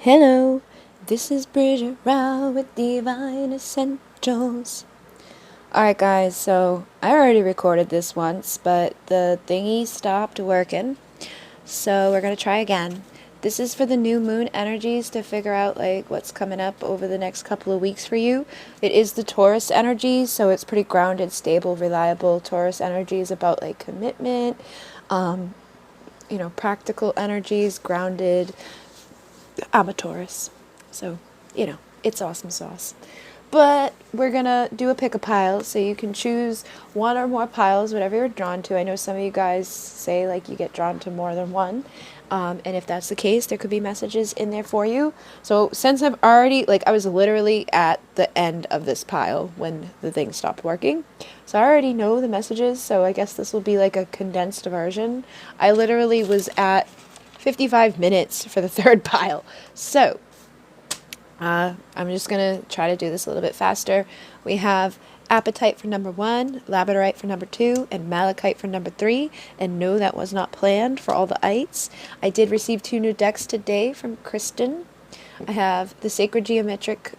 Hello, this is Bridget Rao with Divine Essentials. Alright guys, so I already recorded this once, but the thingy stopped working, so we're going to try again. This is for the new moon energies to figure out like what's coming up over the next couple of weeks for you. It is the Taurus energy, so it's pretty grounded, stable, reliable. Taurus energy is about like commitment, practical energies, grounded. I'm a Taurus, so, it's awesome sauce. But we're going to do a pick a pile, so you can choose one or more piles, whatever you're drawn to. I know some of you guys say, like, you get drawn to more than one. And if that's the case, there could be messages in there for you. So since I've already, I was literally at the end of this pile when the thing stopped working. So I already know the messages, so I guess this will be like a condensed version. I literally was at 55 minutes for the third pile. So, I'm just going to try to do this a little bit faster. We have Appetite for number 1, Labradorite for number 2, and Malachite for number 3. And no, that was not planned for all the ites. I did receive 2 new decks today from Kristen. I have the Sacred Geometric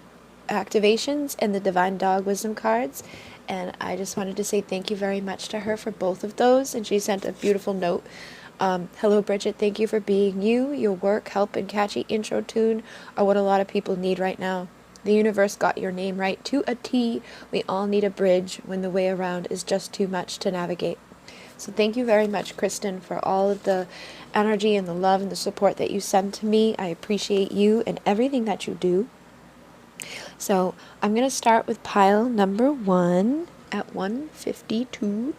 Activations and the Divine Dog Wisdom cards. And I just wanted to say thank you very much to her for both of those. And she sent a beautiful note. Hello, Bridget. Thank you for being you. Your work, help, and catchy intro tune are what a lot of people need right now. The universe got your name right to a T. We all need a bridge when the way around is just too much to navigate. So thank you very much, Kristen, for all of the energy and the love and the support that you send to me. I appreciate you and everything that you do. So I'm going to start with pile number 1 at 152.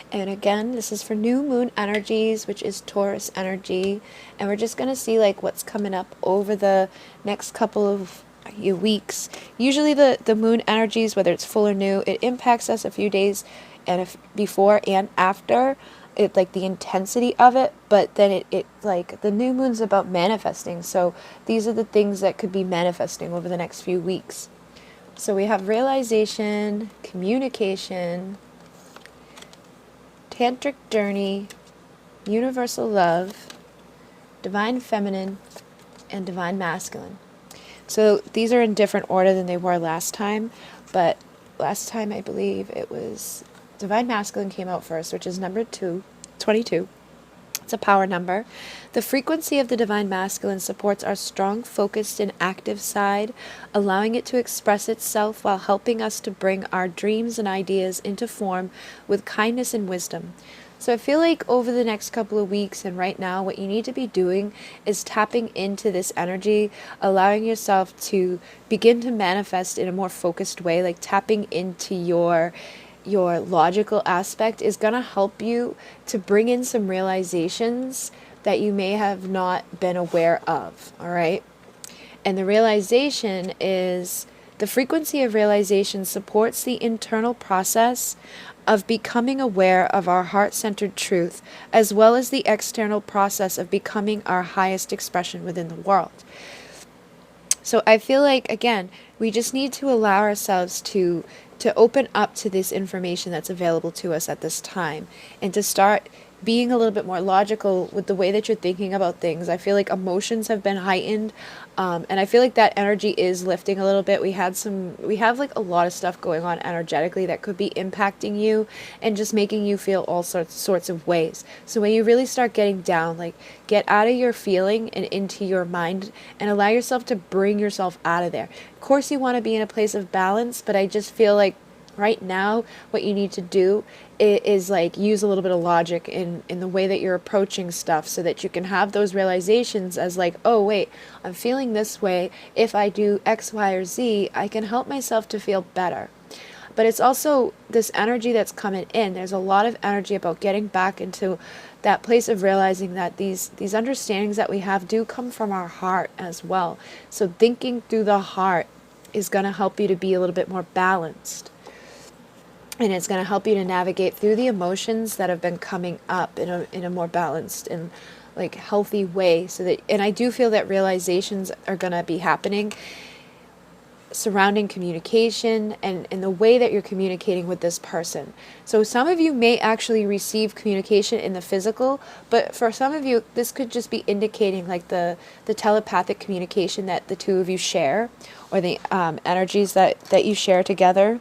And again, this is for new moon energies, which is Taurus energy. And we're just going to see what's coming up over the next couple of weeks. Usually the moon energies, whether it's full or new, it impacts us a few days and before and after. It the intensity of it, but then it the new moon's about manifesting. So these are the things that could be manifesting over the next few weeks. So we have realization, communication, tantric journey, universal love, divine feminine, and divine masculine. So these are in different order than they were last time, but last time I believe it was divine masculine came out first, which is number 22. It's a power number. The frequency of the divine masculine supports our strong, focused, and active side, allowing it to express itself while helping us to bring our dreams and ideas into form with kindness and wisdom. So I feel like over the next couple of weeks and right now, what you need to be doing is tapping into this energy, allowing yourself to begin to manifest in a more focused way, tapping into your logical aspect is going to help you to bring in some realizations that you may have not been aware of, all right? And the realization is the frequency of realization supports the internal process of becoming aware of our heart-centered truth, as well as the external process of becoming our highest expression within the world. So I feel again, we just need to allow ourselves to open up to this information that's available to us at this time and to start being a little bit more logical with the way that you're thinking about things. I feel like emotions have been heightened, and I feel like that energy is lifting a little bit. We have a lot of stuff going on energetically that could be impacting you and just making you feel all sorts of ways. So when you really start getting down, get out of your feeling and into your mind and allow yourself to bring yourself out of there. Of course you want to be in a place of balance, but I just feel like right now what you need to do is use a little bit of logic in the way that you're approaching stuff so that you can have those realizations as oh wait, I'm feeling this way. If I do X, Y, or Z, I can help myself to feel better. But it's also this energy that's coming in. There's a lot of energy about getting back into that place of realizing that these understandings that we have do come from our heart as well. So thinking through the heart is going to help you to be a little bit more balanced. And it's going to help you to navigate through the emotions that have been coming up in a more balanced and healthy way. And I do feel that realizations are going to be happening surrounding communication and the way that you're communicating with this person. So some of you may actually receive communication in the physical, but for some of you, this could just be indicating like the telepathic communication that the two of you share, or the energies that you share together.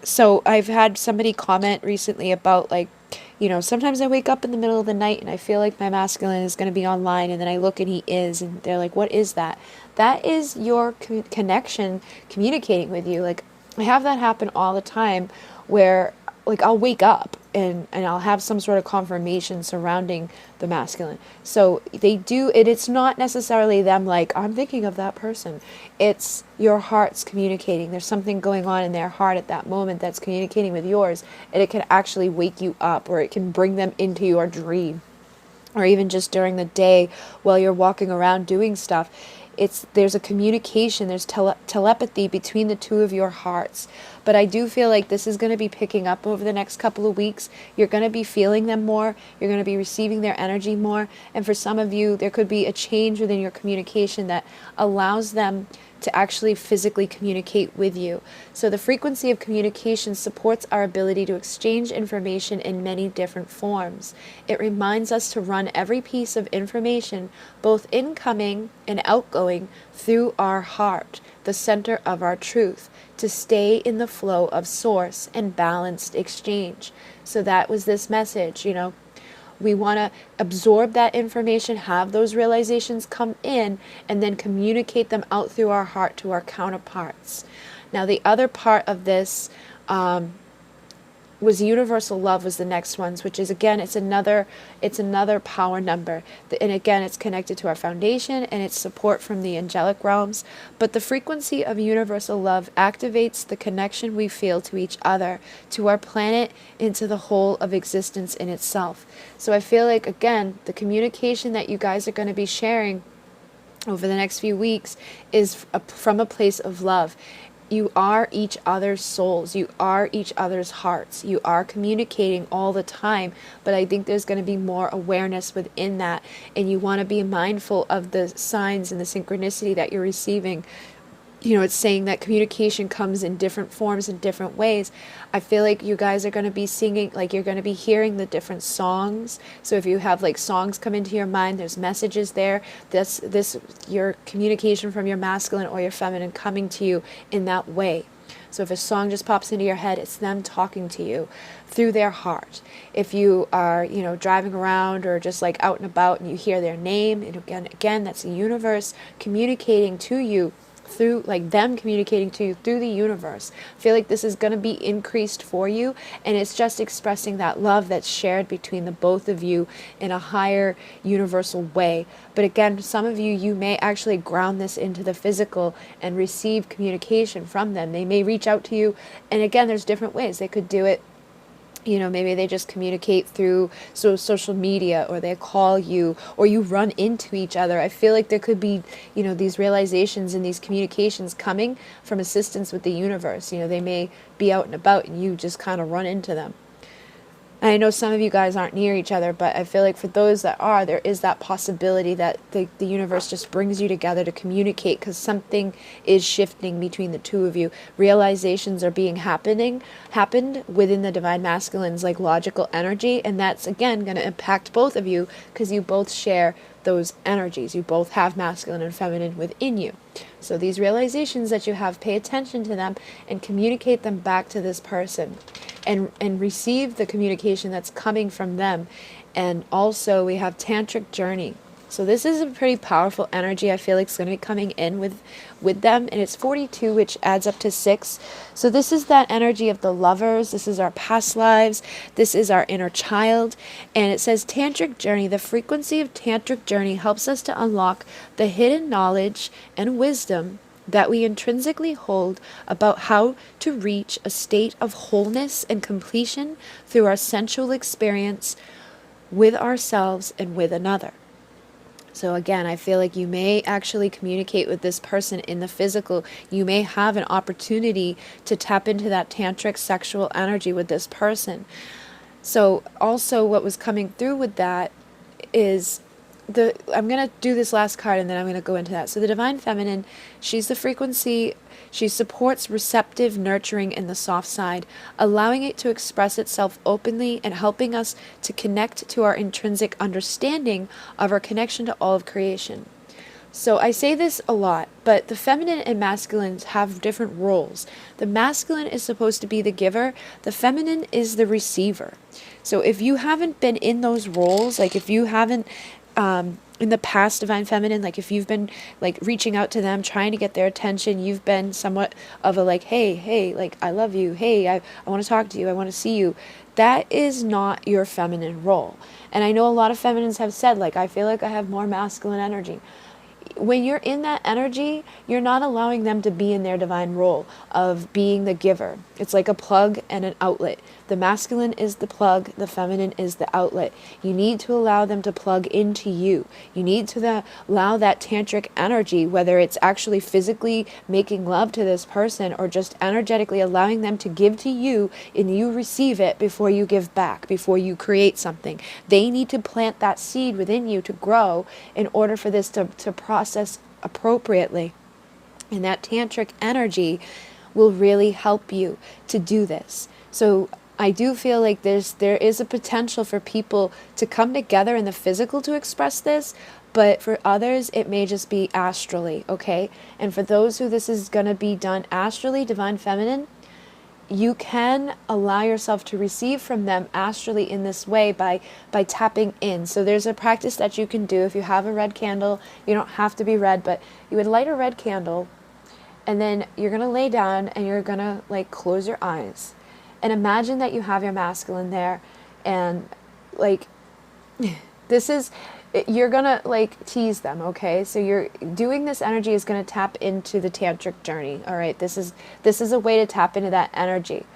So I've had somebody comment recently about like, sometimes I wake up in the middle of the night and I feel like my masculine is going to be online, and then I look and he is, and they're like, what is that? That is your connection communicating with you. Like, I have that happen all the time where like I'll wake up and I'll have some sort of confirmation surrounding the masculine. So they do it. It's not necessarily them like, I'm thinking of that person. It's your heart's communicating. There's something going on in their heart at that moment that's communicating with yours, and it can actually wake you up, or it can bring them into your dream, or even just during the day while you're walking around doing stuff. There's a communication, there's telepathy between the two of your hearts. But I do feel like this is going to be picking up over the next couple of weeks. You're going to be feeling them more. You're going to be receiving their energy more. And for some of you, there could be a change within your communication that allows them to actually physically communicate with you. So the frequency of communication supports our ability to exchange information in many different forms. It reminds us to run every piece of information, both incoming and outgoing, through our heart, the center of our truth, to stay in the flow of source and balanced exchange. So that was this message, we want to absorb that information, have those realizations come in, and then communicate them out through our heart to our counterparts. Now, the other part of this was universal love was the next ones, which is, again, it's another power number. And again, it's connected to our foundation and its support from the angelic realms. But the frequency of universal love activates the connection we feel to each other, to our planet, into the whole of existence in itself. So I feel like, again, the communication that you guys are going to be sharing over the next few weeks is from a place of love. You are each other's souls. You are each other's hearts. You are communicating all the time, but I think there's going to be more awareness within that, and you want to be mindful of the signs and the synchronicity that you're receiving. It's saying that communication comes in different forms in different ways. I feel like you guys are going to be singing, like you're going to be hearing the different songs. So if you have like songs come into your mind, there's messages there. This your communication from your masculine or your feminine coming to you in that way. So if a song just pops into your head, it's them talking to you through their heart. If you are, driving around or just like out and about and you hear their name, and again, that's the universe communicating to you through, like them communicating to you through the universe. I feel like this is going to be increased for you, and it's just expressing that love that's shared between the both of you in a higher universal way. But again, some of you may actually ground this into the physical and receive communication from them. They may reach out to you, and again, there's different ways they could do it. Maybe they just communicate through social media, or they call you, or you run into each other. I feel like there could be, these realizations and these communications coming from assistance with the universe. They may be out and about and you just kind of run into them. And I know some of you guys aren't near each other, but I feel like for those that are, there is that possibility that the universe just brings you together to communicate, because something is shifting between the two of you. Realizations are happened within the divine masculine's like logical energy, and that's again going to impact both of you because you both share those energies. You both have masculine and feminine within you. So these realizations that you have, pay attention to them and communicate them back to this person, and receive the communication that's coming from them. And also we have tantric journey. So this is a pretty powerful energy. I feel like it's going to be coming in with them, and it's 42, which adds up to 6. So this is that energy of the lovers. This is our past lives. This is our inner child. And it says tantric journey. The frequency of tantric journey helps us to unlock the hidden knowledge and wisdom that we intrinsically hold about how to reach a state of wholeness and completion through our sensual experience with ourselves and with another. So again, I feel like you may actually communicate with this person in the physical. You may have an opportunity to tap into that tantric sexual energy with this person. So also what was coming through with that is I'm going to do this last card and then I'm going to go into that. So the Divine Feminine, she's the frequency, she supports receptive nurturing in the soft side, allowing it to express itself openly and helping us to connect to our intrinsic understanding of our connection to all of creation. So I say this a lot, but the feminine and masculine have different roles. The masculine is supposed to be the giver, the feminine is the receiver. So if you haven't been in those roles, like if you haven't in the past, Divine Feminine, like if you've been like reaching out to them, trying to get their attention, you've been somewhat of a like, hey, like I love you, hey, I want to talk to you, I want to see you. That is not your feminine role. And I know a lot of feminines have said, like, I feel like I have more masculine energy. When you're in that energy, you're not allowing them to be in their divine role of being the giver. It's like a plug and an outlet. The masculine is the plug, the feminine is the outlet. You need to allow them to plug into you. You need to allow that tantric energy, whether it's actually physically making love to this person or just energetically allowing them to give to you and you receive it before you give back, before you create something. They need to plant that seed within you to grow in order for this to process appropriately. And that tantric energy will really help you to do this. So I do feel like there is a potential for people to come together in the physical to express this, but for others it may just be astrally, okay? And for those who this is going to be done astrally, Divine Feminine, you can allow yourself to receive from them astrally in this way by tapping in. So there's a practice that you can do. If you have a red candle, you don't have to be red, but you would light a red candle and then you're going to lay down and you're going to like close your eyes and imagine that you have your masculine there and like this is, you're going to like tease them, okay? So you're doing this energy is going to tap into the tantric journey, all right? This is a way to tap into that energy.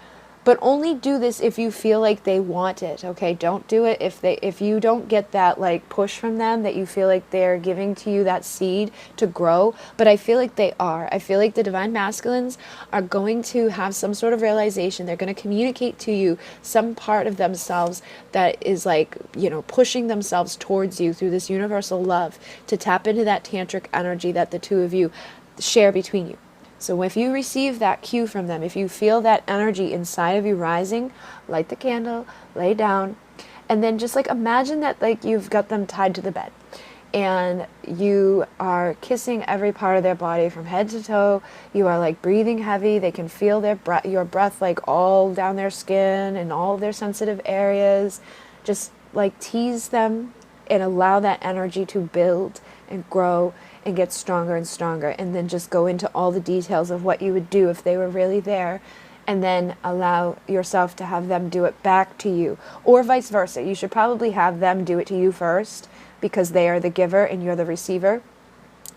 But only do this if you feel like they want it, okay? Don't do it if you don't get that like push from them, that you feel like they're giving to you that seed to grow. But I feel like they are. I feel like the Divine Masculines are going to have some sort of realization. They're going to communicate to you some part of themselves that is like, you know, pushing themselves towards you through this universal love to tap into that tantric energy that the two of you share between you. So if you receive that cue from them, if you feel that energy inside of you rising, light the candle, lay down, and then just like imagine that like you've got them tied to the bed and you are kissing every part of their body from head to toe. You are like breathing heavy. They can feel your breath like all down their skin and all of their sensitive areas. Just like tease them and allow that energy to build and grow and get stronger and stronger, and then just go into all the details of what you would do if they were really there, and then allow yourself to have them do it back to you, or vice versa. You should probably have them do it to you first because they are the giver and you're the receiver.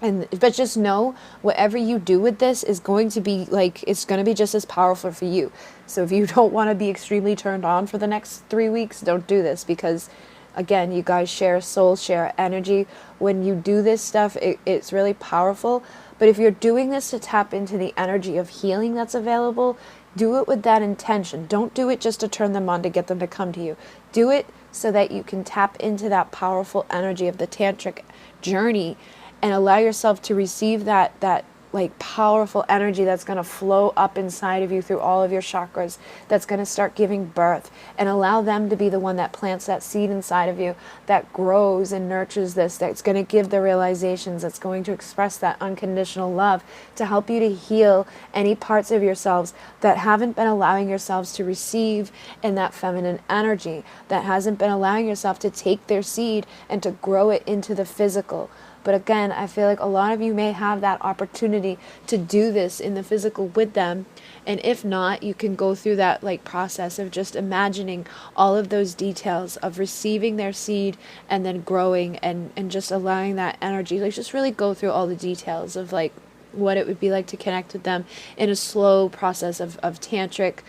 But just know whatever you do with this is going to be like, it's going to be just as powerful for you. So if you don't want to be extremely turned on for the next 3 weeks, don't do this, because again, you guys share soul, share energy. When you do this stuff, it's really powerful. But if you're doing this to tap into the energy of healing that's available, do it with that intention. Don't do it just to turn them on to get them to come to you. Do it so that you can tap into that powerful energy of the tantric journey and allow yourself to receive that like powerful energy that's going to flow up inside of you through all of your chakras, that's going to start giving birth, and allow them to be the one that plants that seed inside of you that grows and nurtures this, that's going to give the realizations, that's going to express that unconditional love to help you to heal any parts of yourselves that haven't been allowing yourselves to receive in that feminine energy, that hasn't been allowing yourself to take their seed and to grow it into the physical. But again, I feel like a lot of you may have that opportunity to do this in the physical with them. And if not, you can go through that like process of just imagining all of those details of receiving their seed and then growing and just allowing that energy, like just really go through all the details of like what it would be like to connect with them in a slow process of tantric,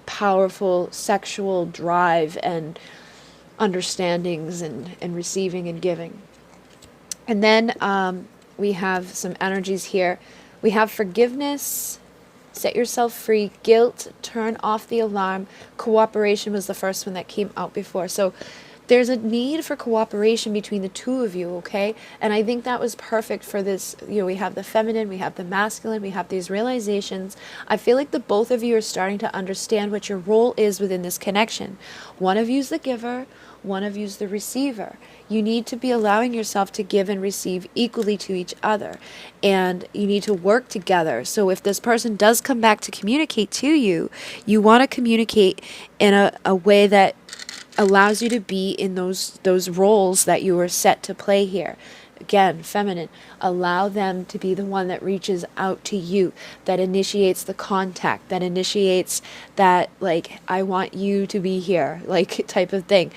powerful sexual drive and understandings and receiving and giving. And then we have some energies here. We have forgiveness, set yourself free, guilt, turn off the alarm. Cooperation was the first one that came out before. So there's a need for cooperation between the two of you, okay? And I think that was perfect for this. You know, we have the feminine, we have the masculine, we have these realizations. I feel like the both of you are starting to understand what your role is within this connection. One of you's the giver, one of you's the receiver. You need to be allowing yourself to give and receive equally to each other. And you need to work together. So if this person does come back to communicate to you, you want to communicate in a way that allows you to be in those roles that you were set to play here. Again, feminine, allow them to be the one that reaches out to you, that initiates the contact, that initiates that, like, I want you to be here, like, type of thing.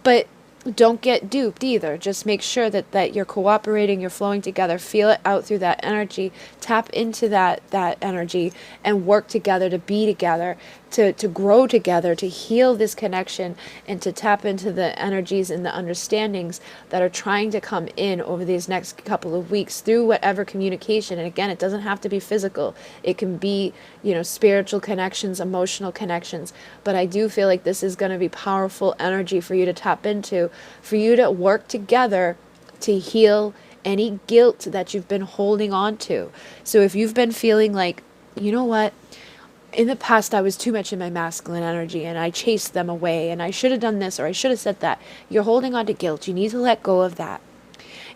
But don't get duped either. Just make sure that you're cooperating, you're flowing together, feel it out through that energy, tap into that energy, and work together to be together, to grow together, to heal this connection, and to tap into the energies and the understandings that are trying to come in over these next couple of weeks through whatever communication. And again, it doesn't have to be physical. It can be, you know, spiritual connections, emotional connections. But I do feel like this is going to be powerful energy for you to tap into, for you to work together to heal any guilt that you've been holding on to. So if you've been feeling like, you know what, in the past I was too much in my masculine energy and I chased them away and I should have done this or I should have said that, you're holding on to guilt. You need to let go of that.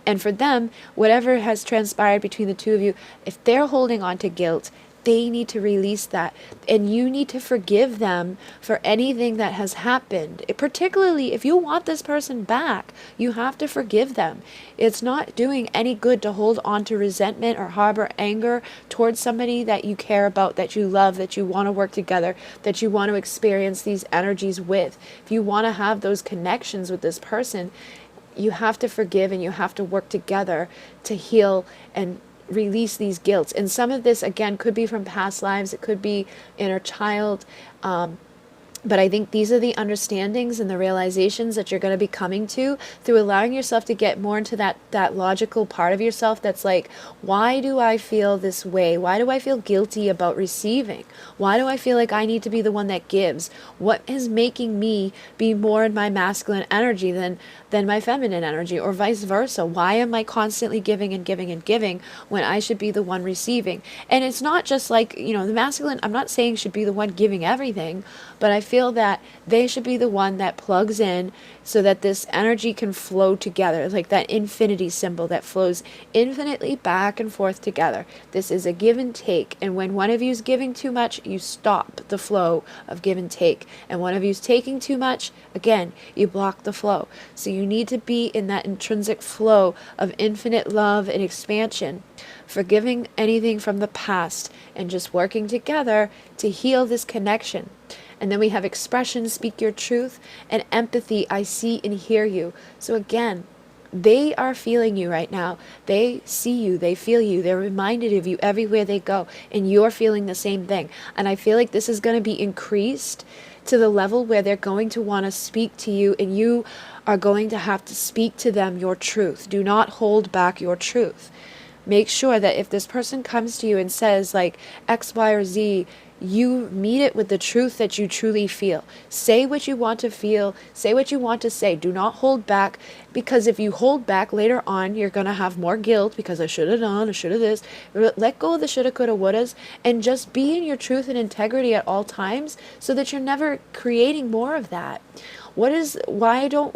And for them, whatever has transpired between the two of you, if they're holding on to guilt, they need to release that. And you need to forgive them for anything that has happened. Particularly if you want this person back, you have to forgive them. It's not doing any good to hold on to resentment or harbor anger towards somebody that you care about, that you love, that you want to work together, that you want to experience these energies with. If you want to have those connections with this person, you have to forgive and you have to work together to heal and release these guilts. And some of this, again, could be from past lives. It could be inner child. But I think these are the understandings and the realizations that you're going to be coming to through allowing yourself to get more into that logical part of yourself that's like, why do I feel this way? Why do I feel guilty about receiving? Why do I feel like I need to be the one that gives? What is making me be more in my masculine energy than my feminine energy, or vice versa? Why am I constantly giving and giving and giving when I should be the one receiving? And it's not just like, you know, the masculine, I'm not saying should be the one giving everything, but I feel that they should be the one that plugs in so that this energy can flow together, like that infinity symbol that flows infinitely back and forth together. This is a give and take, and when one of you is giving too much, you stop the flow of give and take, and one of you is taking too much, again, you block the flow. So you need to be in that intrinsic flow of infinite love and expansion, forgiving anything from the past, and just working together to heal this connection. And then we have expression, speak your truth, and empathy, I see and hear you. So again, they are feeling you right now. They see you, they feel you, they're reminded of you everywhere they go, and you're feeling the same thing. And I feel like this is going to be increased to the level where they're going to want to speak to you, and you are going to have to speak to them your truth. Do not hold back your truth. Make sure that if this person comes to you and says like X, Y, or Z, you meet it with the truth that you truly feel. Say what you want to feel. Say what you want to say. Do not hold back, because if you hold back later on, you're going to have more guilt because I should have done, I should have this. Let go of the shoulda, coulda, wouldas, and just be in your truth and integrity at all times so that you're never creating more of that. Why do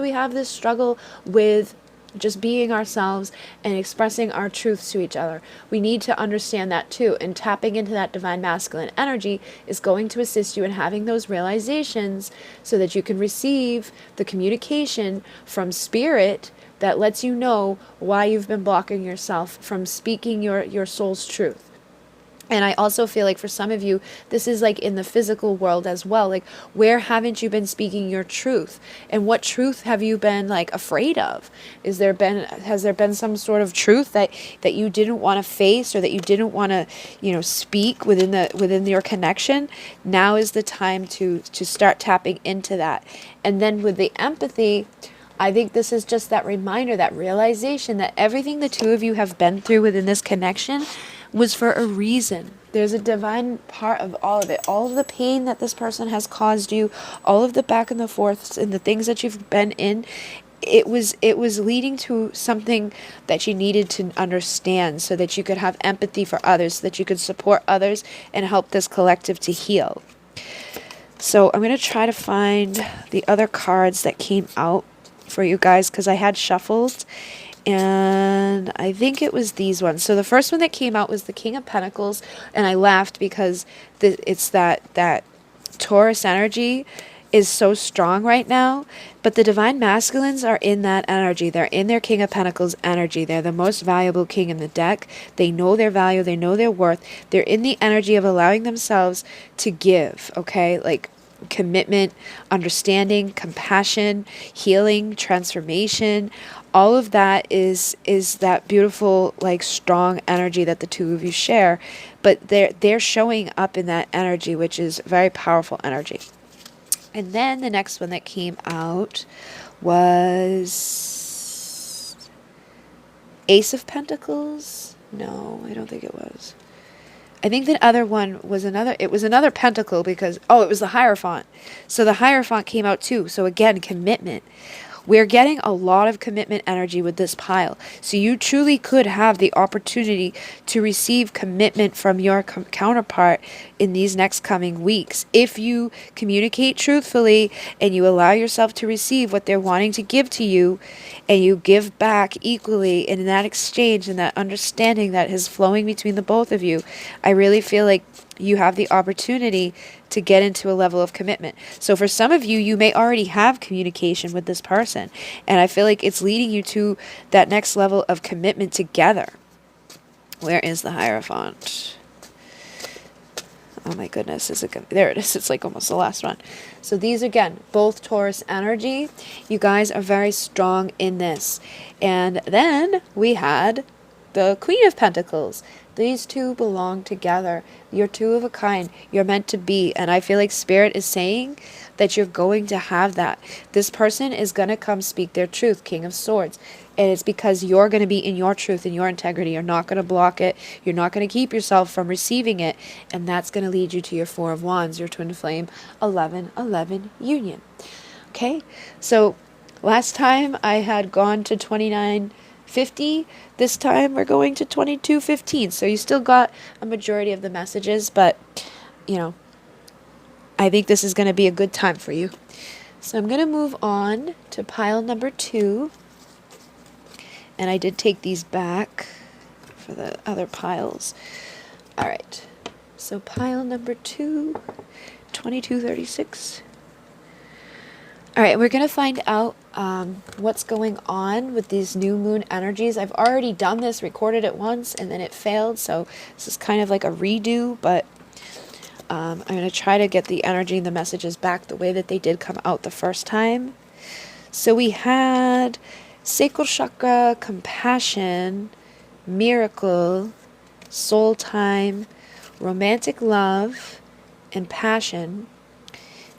we have this struggle with just being ourselves and expressing our truths to each other? We need to understand that too, and tapping into that divine masculine energy is going to assist you in having those realizations so that you can receive the communication from spirit that lets you know why you've been blocking yourself from speaking your soul's truth. And I also feel like for some of you, this is like in the physical world as well. Like, where haven't you been speaking your truth? And what truth have you been like afraid of? Has there been some sort of truth that you didn't want to face, or that you didn't want to, speak within your connection? Now is the time to start tapping into that. And then with the empathy, I think this is just that reminder, that realization that everything the two of you have been through within this connection was for a reason. There's a divine part of all of it. All of the pain that this person has caused you, all of the back and the forths and the things that you've been in, it was leading to something that you needed to understand so that you could have empathy for others, so that you could support others and help this collective to heal. So I'm going to try to find the other cards that came out for you guys, because I had shuffled, and I think it was these ones. So the first one that came out was the King of Pentacles, and I laughed because it's that Taurus energy is so strong right now, but the Divine Masculines are in that energy. They're in their King of Pentacles energy. They're the most valuable king in the deck. They know their value. They know their worth. They're in the energy of allowing themselves to give, okay? Like commitment, understanding, compassion, healing, transformation. All of that is that beautiful, like, strong energy that the two of you share, but they're showing up in that energy, which is very powerful energy. And then the next one that came out was Ace of Pentacles. No, I don't think it was. I think the other one was another pentacle, because, it was the Hierophant. So the Hierophant came out too. So again, commitment. We're getting a lot of commitment energy with this pile. So you truly could have the opportunity to receive commitment from your counterpart in these next coming weeks. If you communicate truthfully and you allow yourself to receive what they're wanting to give to you, and you give back equally, and in that exchange and that understanding that is flowing between the both of you, I really feel like you have the opportunity to get into a level of commitment. So for some of you, you may already have communication with this person, and I feel like it's leading you to that next level of commitment together. Where is the Hierophant? Oh my goodness, there it is. It's like almost the last one. So these, again, both Taurus energy. You guys are very strong in this. And then we had the Queen of Pentacles. These two belong together. You're two of a kind. You're meant to be. And I feel like Spirit is saying that you're going to have that. This person is going to come speak their truth, King of Swords. And it's because you're going to be in your truth and your integrity. You're not going to block it. You're not going to keep yourself from receiving it. And that's going to lead you to your Four of Wands, your twin flame 11-11 union. Okay? So last time I had gone to 2950. This time we're going to 2215. So you still got a majority of the messages, but, I think this is going to be a good time for you. So I'm going to move on to pile number 2. And I did take these back for the other piles. All right. So pile number 2, 2236. All right, we're going to find out what's going on with these new moon energies. I've already done this, recorded it once, and then it failed. So this is kind of like a redo, but I'm going to try to get the energy and the messages back the way that they did come out the first time. So we had sacral chakra, compassion, miracle, soul time, romantic love, and passion.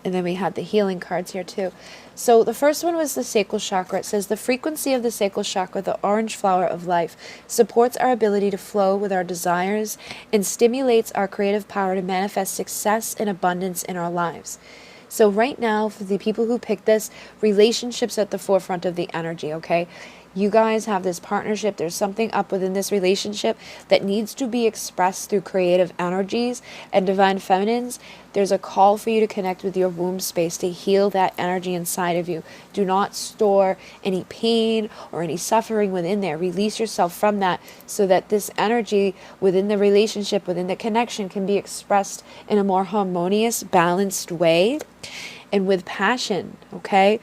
And then we had the healing cards here too. So the first one was the sacral chakra. It says the frequency of the sacral chakra, the orange flower of life, supports our ability to flow with our desires and stimulates our creative power to manifest success and abundance in our lives. So right now, for the people who picked this, relationships at the forefront of the energy, okay? You guys have this partnership. There's something up within this relationship that needs to be expressed through creative energies. And Divine Feminines, there's a call for you to connect with your womb space to heal that energy inside of you. Do not store any pain or any suffering within there. Release yourself from that so that this energy within the relationship, within the connection, can be expressed in a more harmonious, balanced way and with passion, okay?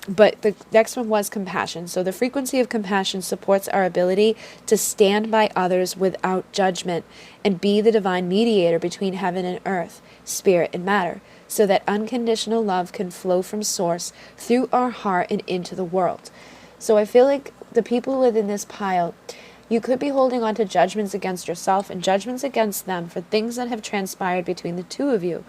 But the next one was compassion. So the frequency of compassion supports our ability to stand by others without judgment and be the divine mediator between heaven and earth, spirit and matter, so that unconditional love can flow from source through our heart and into the world. So I feel like the people within this pile, you could be holding on to judgments against yourself and judgments against them for things that have transpired between the two of you.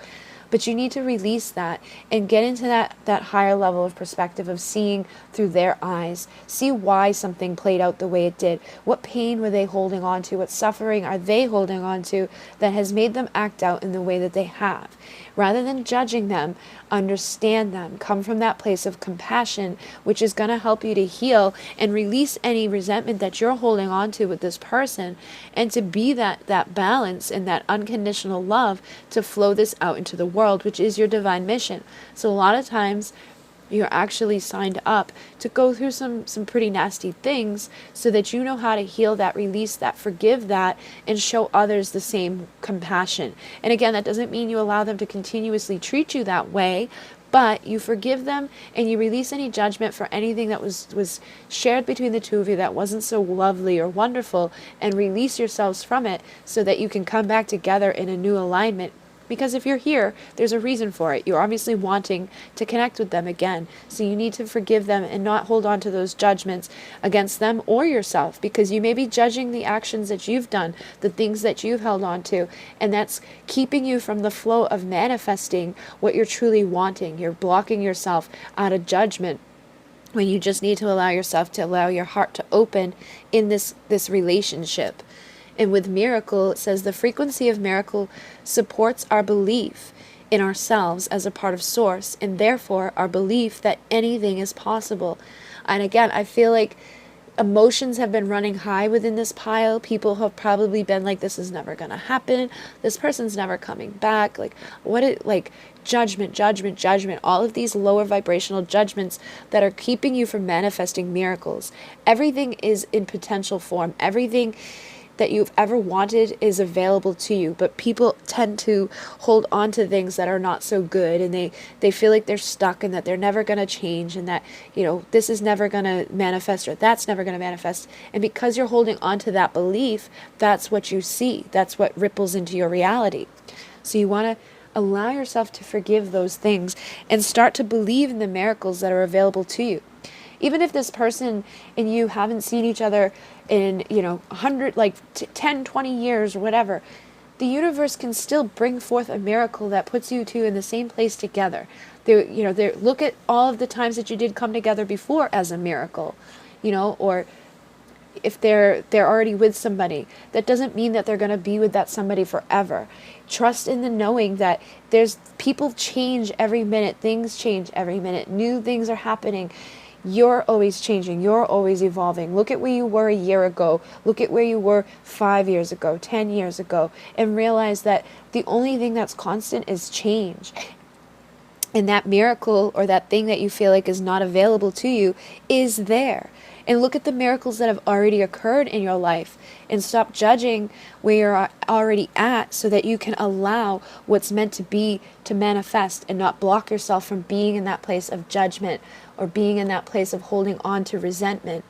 But you need to release that and get into that higher level of perspective of seeing through their eyes. See why something played out the way it did. What pain were they holding on to? What suffering are they holding on to that has made them act out in the way that they have? Rather than judging them, understand them. Come from that place of compassion, which is going to help you to heal and release any resentment that you're holding on to with this person, and to be that balance and that unconditional love to flow this out into the world, which is your divine mission. So a lot of times you're actually signed up to go through some pretty nasty things so that you know how to heal that, release that, forgive that, and show others the same compassion. And again, that doesn't mean you allow them to continuously treat you that way, but you forgive them and you release any judgment for anything that was shared between the two of you that wasn't so lovely or wonderful, and release yourselves from it so that you can come back together in a new alignment. Because if you're here, there's a reason for it. You're obviously wanting to connect with them again. So you need to forgive them and not hold on to those judgments against them or yourself, because you may be judging the actions that you've done, the things that you've held on to, and that's keeping you from the flow of manifesting what you're truly wanting. You're blocking yourself out of judgment when you just need to allow yourself to allow your heart to open in this relationship. And with miracle, it says the frequency of miracle supports our belief in ourselves as a part of source, and therefore our belief that anything is possible. And again, I feel like emotions have been running high within this pile. People have probably been like, this is never going to happen. This person's never coming back. Like judgment, all of these lower vibrational judgments that are keeping you from manifesting miracles. Everything is in potential form. Everything that you've ever wanted is available to you, but people tend to hold on to things that are not so good, and they feel like they're stuck and that they're never going to change, and that, this is never going to manifest, or that's never going to manifest. And because you're holding on to that belief, that's what you see. That's what ripples into your reality. So you want to allow yourself to forgive those things and start to believe in the miracles that are available to you. Even if this person and you haven't seen each other in, 10, 20 years or whatever, the universe can still bring forth a miracle that puts you two in the same place together. Look at all of the times that you did come together before as a miracle, or if they're already with somebody, that doesn't mean that they're going to be with that somebody forever. Trust in the knowing that people change every minute, things change every minute, new things are happening. You're always changing. You're always evolving. Look at where you were a year ago. Look at where you were 5 years ago, 10 years ago, and realize that the only thing that's constant is change. And that miracle or that thing that you feel like is not available to you is there. And look at the miracles that have already occurred in your life, and stop judging where you're already at so that you can allow what's meant to be to manifest, and not block yourself from being in that place of judgment or being in that place of holding on to resentment.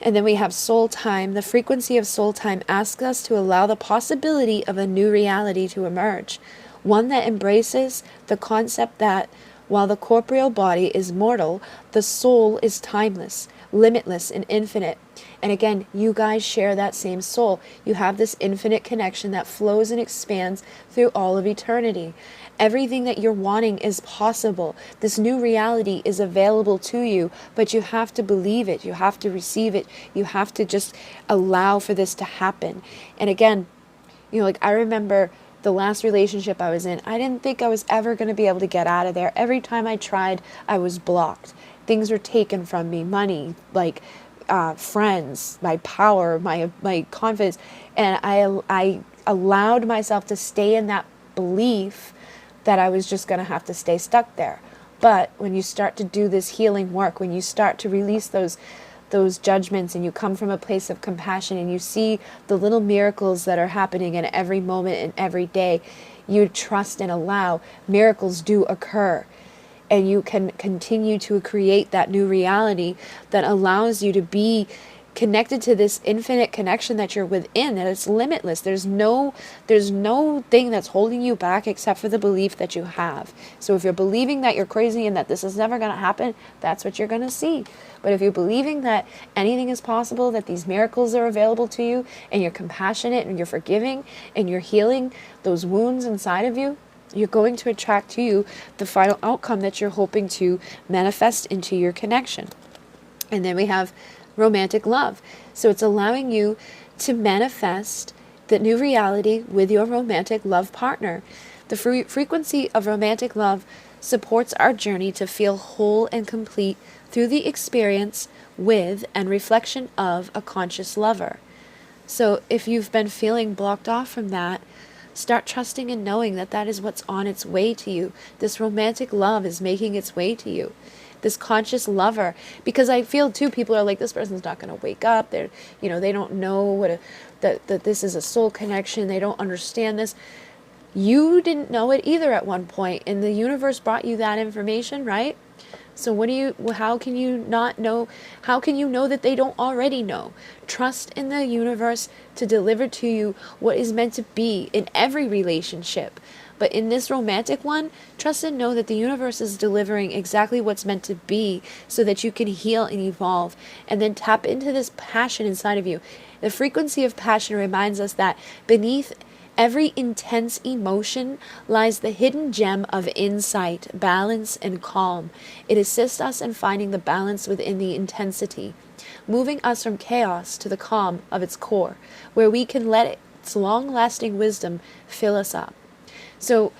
And then we have soul time. The frequency of soul time asks us to allow the possibility of a new reality to emerge, one that embraces the concept that while the corporeal body is mortal, the soul is timeless, limitless, and infinite. And again, you guys share that same soul. You have this infinite connection that flows and expands through all of eternity. Everything that you're wanting is possible. This new reality is available to you, but you have to believe it. You have to receive it. You have to just allow for this to happen. And again, I remember the last relationship I was in, I didn't think I was ever going to be able to get out of there. Every time I tried, I was blocked. Things were taken from me, money, friends, my power, my confidence. And I allowed myself to stay in that belief that I was just going to have to stay stuck there. But when you start to do this healing work, when you start to release those judgments, and you come from a place of compassion, and you see the little miracles that are happening in every moment and every day, you trust and allow miracles do occur. And you can continue to create that new reality that allows you to be connected to this infinite connection that you're within, and it's limitless. There's no thing that's holding you back except for the belief that you have. So if you're believing that you're crazy and that this is never going to happen, that's what you're going to see. But if you're believing that anything is possible, that these miracles are available to you, and you're compassionate and you're forgiving and you're healing those wounds inside of you, you're going to attract to you the final outcome that you're hoping to manifest into your connection. And then we have romantic love. So it's allowing you to manifest the new reality with your romantic love partner. The frequency of romantic love supports our journey to feel whole and complete through the experience with and reflection of a conscious lover. So if you've been feeling blocked off from that, start trusting and knowing that that is what's on its way to you. This romantic love is making its way to you. This conscious lover, because I feel too, people are like, this person's not going to wake up. They're, they don't know that this is a soul connection. They don't understand this. You didn't know it either at one point, and the universe brought you that information, right? So how can you not know? How can you know that they don't already know? Trust in the universe to deliver to you what is meant to be in every relationship. But in this romantic one, trust and know that the universe is delivering exactly what's meant to be so that you can heal and evolve. And then tap into this passion inside of you. The frequency of passion reminds us that beneath every intense emotion lies the hidden gem of insight, balance, and calm. It assists us in finding the balance within the intensity, moving us from chaos to the calm of its core, where we can let its long-lasting wisdom fill us up. So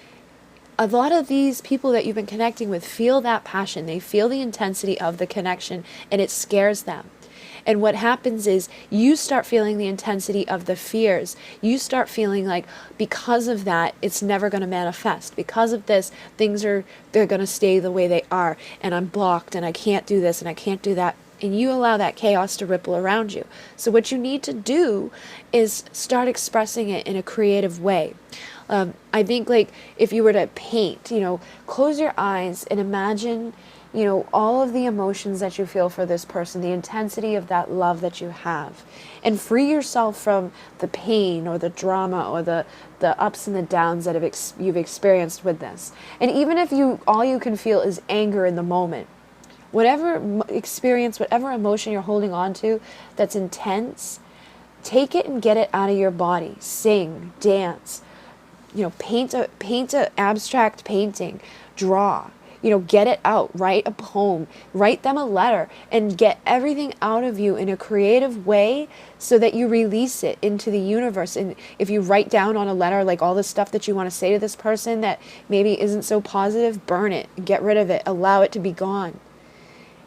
a lot of these people that you've been connecting with feel that passion. They feel the intensity of the connection, and it scares them. And what happens is you start feeling the intensity of the fears. You start feeling like because of that, it's never going to manifest. Because of this, they're going to stay the way they are. And I'm blocked and I can't do this and I can't do that. And you allow that chaos to ripple around you. So what you need to do is start expressing it in a creative way. I think like if you were to paint, close your eyes and imagine all of the emotions that you feel for this person, the intensity of that love that you have, and free yourself from the pain or the drama or the ups and the downs that you've experienced with this. And even if all you can feel is anger in the moment, whatever experience, whatever emotion you're holding on to that's intense, take it and get it out of your body. Sing, dance, paint a abstract painting, draw. Get it out, write a poem, write them a letter, and get everything out of you in a creative way so that you release it into the universe. And if you write down on a letter, like all the stuff that you want to say to this person that maybe isn't so positive, burn it, get rid of it, allow it to be gone.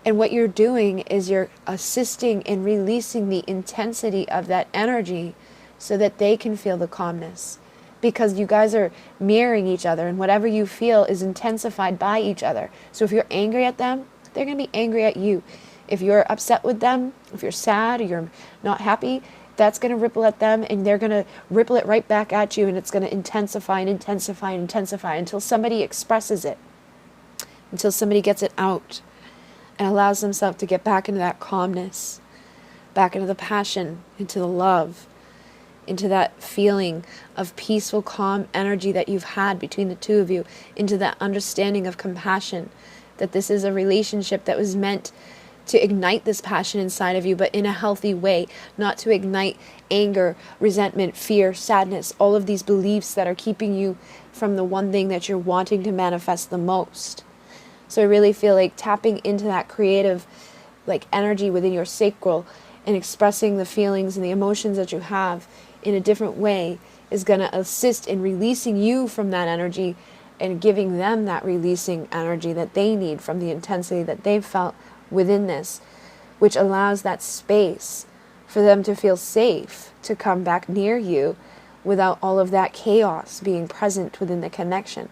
And what you're doing is you're assisting in releasing the intensity of that energy so that they can feel the calmness. Because you guys are mirroring each other, and whatever you feel is intensified by each other. So if you're angry at them, they're going to be angry at you. If you're upset with them, if you're sad or you're not happy, that's going to ripple at them, and they're going to ripple it right back at you, and it's going to intensify and intensify and intensify until somebody expresses it, until somebody gets it out and allows themselves to get back into that calmness, back into the passion, into the love, into that feeling of peaceful, calm energy that you've had between the two of you, into that understanding of compassion, that this is a relationship that was meant to ignite this passion inside of you, but in a healthy way, not to ignite anger, resentment, fear, sadness, all of these beliefs that are keeping you from the one thing that you're wanting to manifest the most. So I really feel like tapping into that creative energy within your sacral and expressing the feelings and the emotions that you have in a different way is going to assist in releasing you from that energy and giving them that releasing energy that they need from the intensity that they've felt within this, which allows that space for them to feel safe to come back near you without all of that chaos being present within the connection.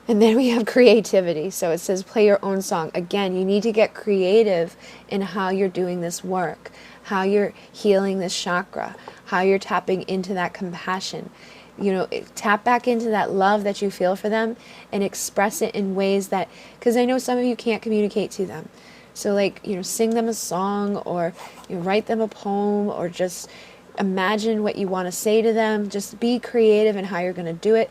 And then we have creativity. So it says play your own song. Again, you need to get creative in how you're doing this work, how you're healing this chakra, how you're tapping into that compassion. Tap back into that love that you feel for them and express it in ways that, because I know some of you can't communicate to them. So sing them a song or write them a poem or just imagine what you want to say to them. Just be creative in how you're going to do it.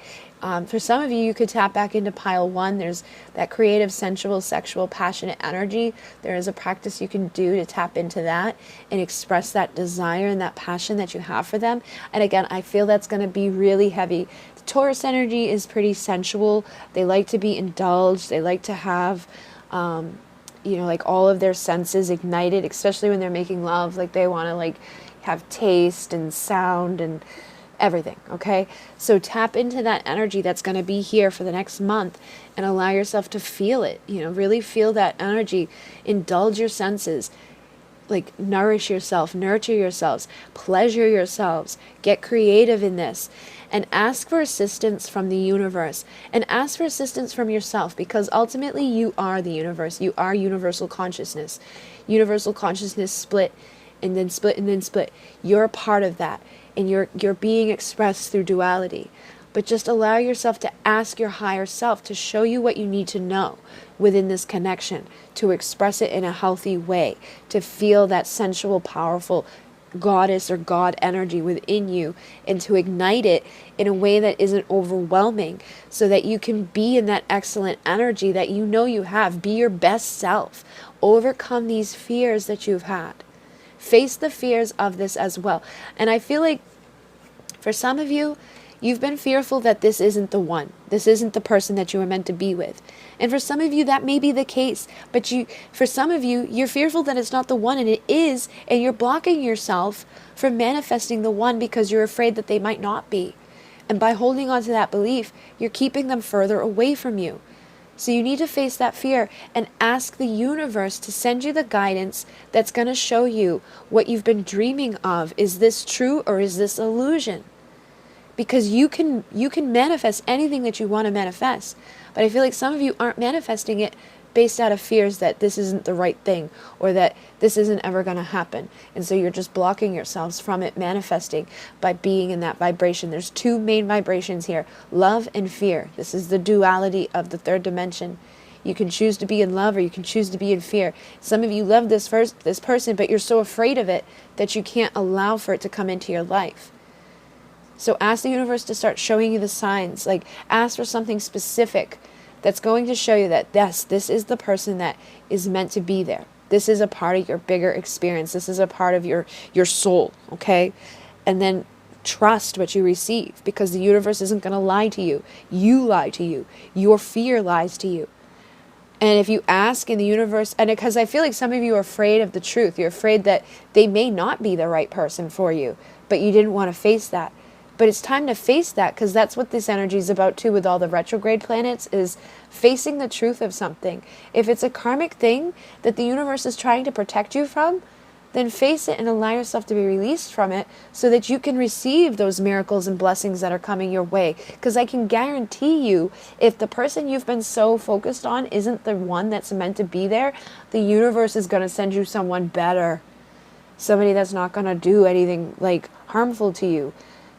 For some of you, you could tap back into pile 1. There's that creative, sensual, sexual, passionate energy. There is a practice you can do to tap into that and express that desire and that passion that you have for them. And again, I feel that's going to be really heavy Taurus energy is pretty sensual. They like to be indulged. They like to have, like all of their senses ignited, especially when they're making love. Like they want to like have taste and sound and everything. Okay. So tap into that energy that's going to be here for the next month and allow yourself to feel it, really feel that energy, indulge your senses. Like nourish yourself, nurture yourselves, pleasure yourselves, get creative in this, and ask for assistance from the universe, and ask for assistance from yourself, because ultimately you are the universe. You are universal consciousness. Universal consciousness split and then split and then split. You're a part of that, and you're being expressed through duality. But just allow yourself to ask your higher self to show you what you need to know within this connection, to express it in a healthy way, to feel that sensual, powerful goddess or God energy within you, and to ignite it in a way that isn't overwhelming, so that you can be in that excellent energy that you know you have. Be your best self. Overcome these fears that you've had. Face the fears of this as well. And I feel like for some of you, you've been fearful that this isn't the one. This isn't the person that you were meant to be with. And for some of you, that may be the case. But for some of you, you're fearful that it's not the one, and it is. And you're blocking yourself from manifesting the one because you're afraid that they might not be. And by holding on to that belief, you're keeping them further away from you. So you need to face that fear and ask the universe to send you the guidance that's going to show you what you've been dreaming of. Is this true or is this illusion? Because you can manifest anything that you want to manifest. But I feel like some of you aren't manifesting it based out of fears that this isn't the right thing, or that this isn't ever going to happen. And so you're just blocking yourselves from it manifesting by being in that vibration. There's two main vibrations here, love and fear. This is the duality of the third dimension. You can choose to be in love, or you can choose to be in fear. Some of you love this person, but you're so afraid of it that you can't allow for it to come into your life. So ask the universe to start showing you the signs. Like, ask for something specific that's going to show you that, yes, this is the person that is meant to be there. This is a part of your bigger experience. This is a part of your soul, okay? And then trust what you receive, because the universe isn't going to lie to you. You lie to you. Your fear lies to you. And if you ask in the universe, and because I feel like some of you are afraid of the truth. You're afraid that they may not be the right person for you, but you didn't want to face that. But it's time to face that, because that's what this energy is about too, with all the retrograde planets, is facing the truth of something. If it's a karmic thing that the universe is trying to protect you from, then face it and allow yourself to be released from it, so that you can receive those miracles and blessings that are coming your way. Because I can guarantee you, if the person you've been so focused on isn't the one that's meant to be there, the universe is going to send you someone better. Somebody that's not going to do anything like harmful to you.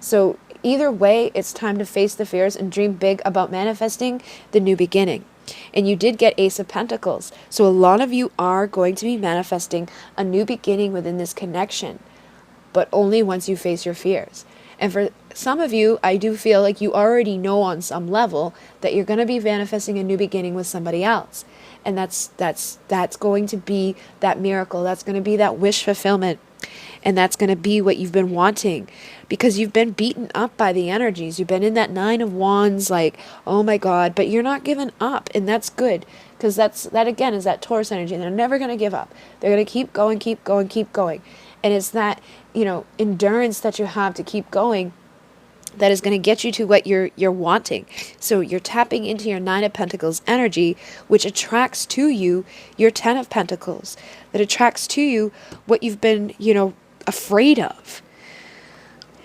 So either way, it's time to face the fears and dream big about manifesting the new beginning. And you did get Ace of Pentacles. So a lot of you are going to be manifesting a new beginning within this connection, but only once you face your fears. And for some of you, I do feel like you already know on some level that you're going to be manifesting a new beginning with somebody else. And that's going to be that miracle. That's going to be that wish fulfillment. And that's going to be what you've been wanting, because you've been beaten up by the energies. You've been in that 9 of Wands, like, oh my God, but you're not giving up. And that's good, because that again is that Taurus energy. And they're never going to give up. They're going to keep going, keep going, keep going. And it's that, endurance that you have to keep going that is going to get you to what you're wanting. So you're tapping into your 9 of Pentacles energy, which attracts to you your 10 of Pentacles. That attracts to you what you've been, afraid of.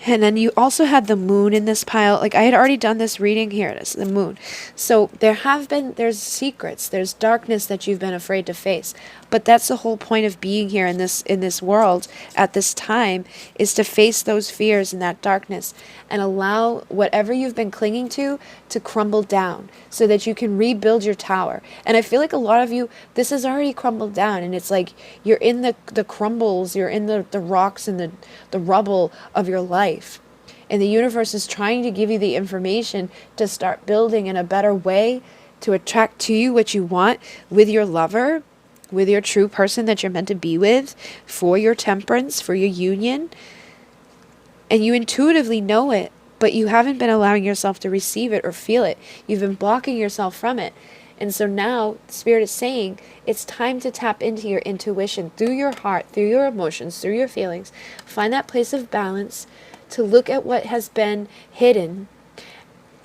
And then you also had the moon in this pile. Like, I had already done this reading. Here it is, the moon. So there's secrets, there's darkness that you've been afraid to face. But that's the whole point of being here in this world at this time, is to face those fears and that darkness and allow whatever you've been clinging to crumble down, so that you can rebuild your tower. And I feel like a lot of you, this has already crumbled down, and it's like you're in the crumbles, you're in the rocks and the rubble of your life. And the universe is trying to give you the information to start building in a better way, to attract to you what you want with your lover, with your true person that you're meant to be with, for your temperance, for your union. And you intuitively know it, but you haven't been allowing yourself to receive it or feel it. You've been blocking yourself from it. And so now Spirit is saying it's time to tap into your intuition through your heart, through your emotions, through your feelings. Find that place of balance to look at what has been hidden,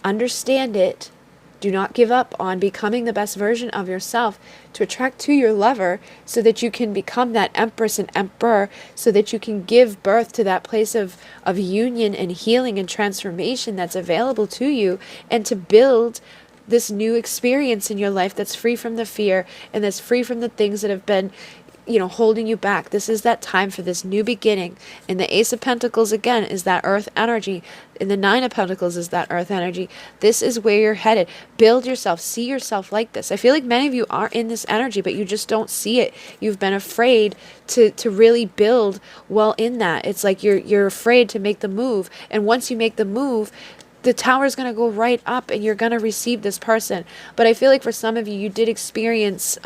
understand it. Do not give up on becoming the best version of yourself to attract to your lover so that you can become that empress and emperor, so that you can give birth to that place of union and healing and transformation that's available to you, and to build this new experience in your life that's free from the fear and that's free from the things that have been holding you back. This is that time for this new beginning. And the Ace of Pentacles, again, is that earth energy. And the Nine of Pentacles is that earth energy. This is where you're headed. Build yourself. See yourself like this. I feel like many of you are in this energy, but you just don't see it. You've been afraid to really build well in that. It's like you're afraid to make the move. And once you make the move, the tower is going to go right up and you're going to receive this person. But I feel like for some of you, you did experience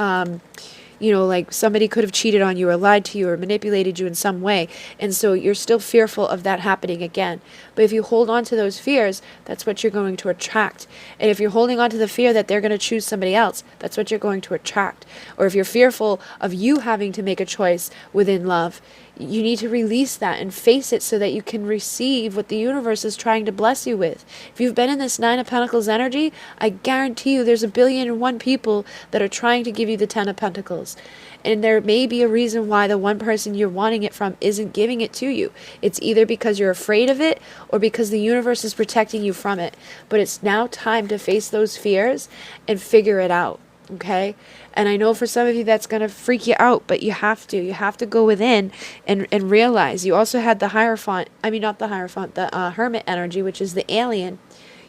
like somebody could have cheated on you or lied to you or manipulated you in some way. And so you're still fearful of that happening again. But if you hold on to those fears, that's what you're going to attract. And if you're holding on to the fear that they're going to choose somebody else, that's what you're going to attract. Or if you're fearful of you having to make a choice within love, you need to release that and face it so that you can receive what the universe is trying to bless you with. If you've been in this Nine of Pentacles energy, I guarantee you there's 1,000,000,001 people that are trying to give you the Ten of Pentacles. And there may be a reason why the one person you're wanting it from isn't giving it to you. It's either because you're afraid of it or because the universe is protecting you from it. But it's now time to face those fears and figure it out. Okay? And I know for some of you that's going to freak you out, but you have to. You have to go within and realize. You also had the Hierophant, not the Hierophant, the Hermit energy, which is the alien.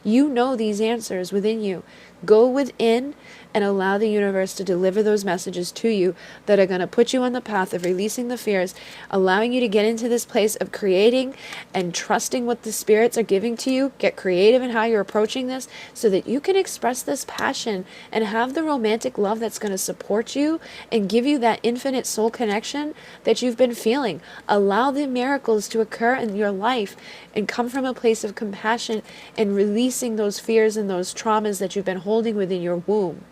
You know these answers within you. Go within and allow the universe to deliver those messages to you that are going to put you on the path of releasing the fears, allowing you to get into this place of creating and trusting what the spirits are giving to you. Get creative in how you're approaching this so that you can express this passion and have the romantic love that's going to support you and give you that infinite soul connection that you've been feeling. Allow the miracles to occur in your life and come from a place of compassion and releasing those fears and those traumas that you've been holding within your womb.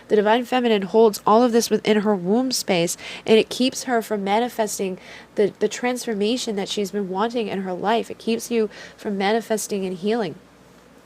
The Divine Feminine holds all of this within her womb space, and it keeps her from manifesting the transformation that she's been wanting in her life. It keeps you from manifesting and healing.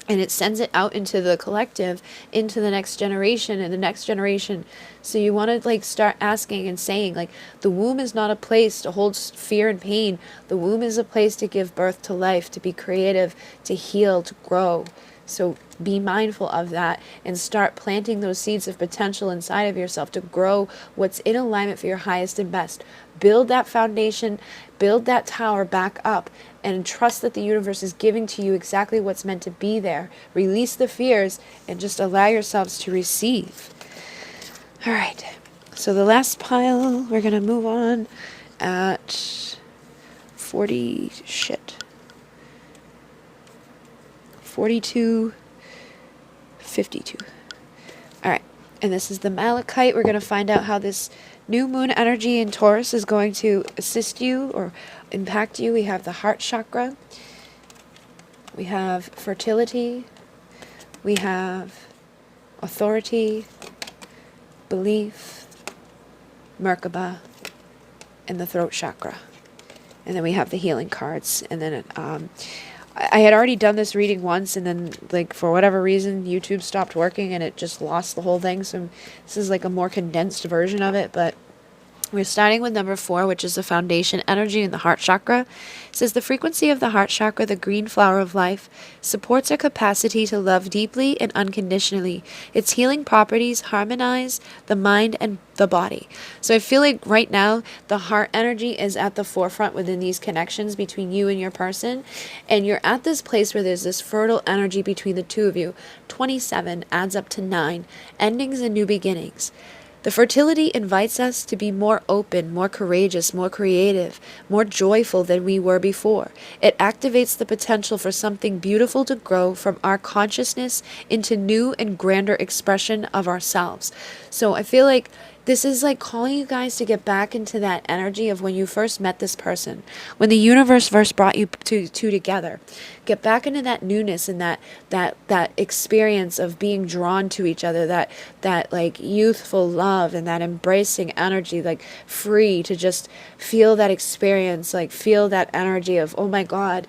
And it sends it out into the collective, into the next generation and the next generation. So you want to start asking and saying, the womb is not a place to hold fear and pain. The womb is a place to give birth to life, to be creative, to heal, to grow. So be mindful of that and start planting those seeds of potential inside of yourself to grow what's in alignment for your highest and best. Build that foundation, build that tower back up, and trust that the universe is giving to you exactly what's meant to be there. Release the fears and just allow yourselves to receive. All right. So the last pile, we're going to move on at 42:52. All right. And this is the Malachite. We're going to find out how this new moon energy in Taurus is going to assist you or impact you. We have the heart chakra. We have fertility. We have authority, belief, Merkaba, and the throat chakra. And then we have the healing cards. And then I had already done this reading once, and then for whatever reason YouTube stopped working and it just lost the whole thing. So this is a more condensed version of it, but we're starting with number 4, which is the foundation energy in the heart chakra. It says the frequency of the heart chakra, the green flower of life, supports our capacity to love deeply and unconditionally. Its healing properties harmonize the mind and the body. So I feel like right now the heart energy is at the forefront within these connections between you and your person. And you're at this place where there's this fertile energy between the two of you. 27 adds up to 9. Endings and new beginnings. The fertility invites us to be more open, more courageous, more creative, more joyful than we were before. It activates the potential for something beautiful to grow from our consciousness into new and grander expression of ourselves. So I feel like This is like calling you guys to get back into that energy of when you first met this person, when the universe first brought you two together. Get back into that newness and that experience of being drawn to each other, that like youthful love and that embracing energy, like free to just feel that experience, like feel that energy of, oh my God,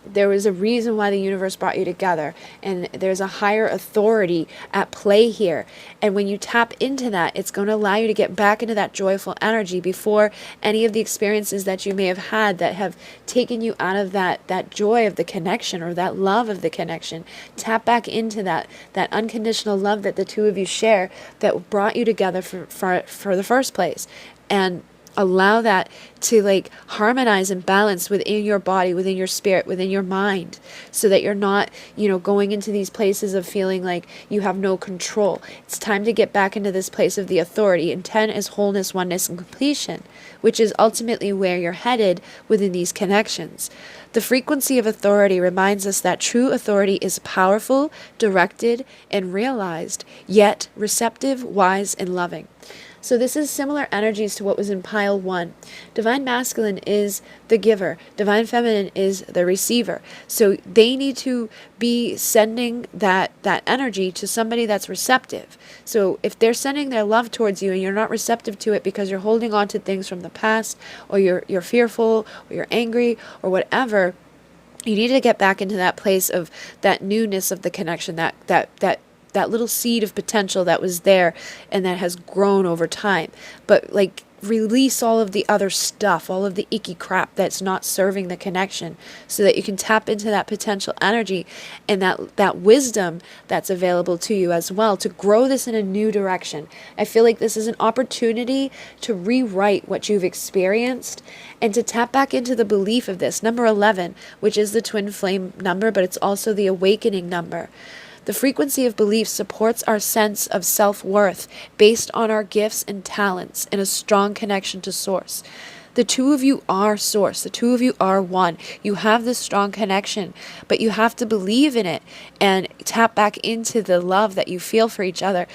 there was a reason why the universe brought you together, and there's a higher authority at play here. And when you tap into that, it's going to allow you to get back into that joyful energy before any of the experiences that you may have had that have taken you out of that joy of the connection or that love of the connection. Tap back into that unconditional love that the two of you share that brought you together for the first place. And allow that to like harmonize and balance within your body, within your spirit, within your mind, so that you're not, going into these places of feeling like you have no control. It's time to get back into this place of the authority. And 10 is wholeness, oneness, and completion, which is ultimately where you're headed within these connections. The frequency of authority reminds us that true authority is powerful, directed, and realized, yet receptive, wise, and loving. So this is similar energies to what was in pile 1. Divine masculine is the giver. Divine feminine is the receiver. So they need to be sending that energy to somebody that's receptive. So if they're sending their love towards you and you're not receptive to it because you're holding on to things from the past, or you're fearful, or you're angry, or whatever, you need to get back into that place of that newness of the connection, that little seed of potential that was there and that has grown over time. But like release all of the other stuff, all of the icky crap that's not serving the connection, so that you can tap into that potential energy and that wisdom that's available to you as well to grow this in a new direction. I feel like this is an opportunity to rewrite what you've experienced and to tap back into the belief of this. Number 11, which is the twin flame number, but it's also the awakening number. The frequency of belief supports our sense of self-worth based on our gifts and talents and a strong connection to Source. The two of you are Source. The two of you are one. You have this strong connection, but you have to believe in it and tap back into the love that you feel for each other.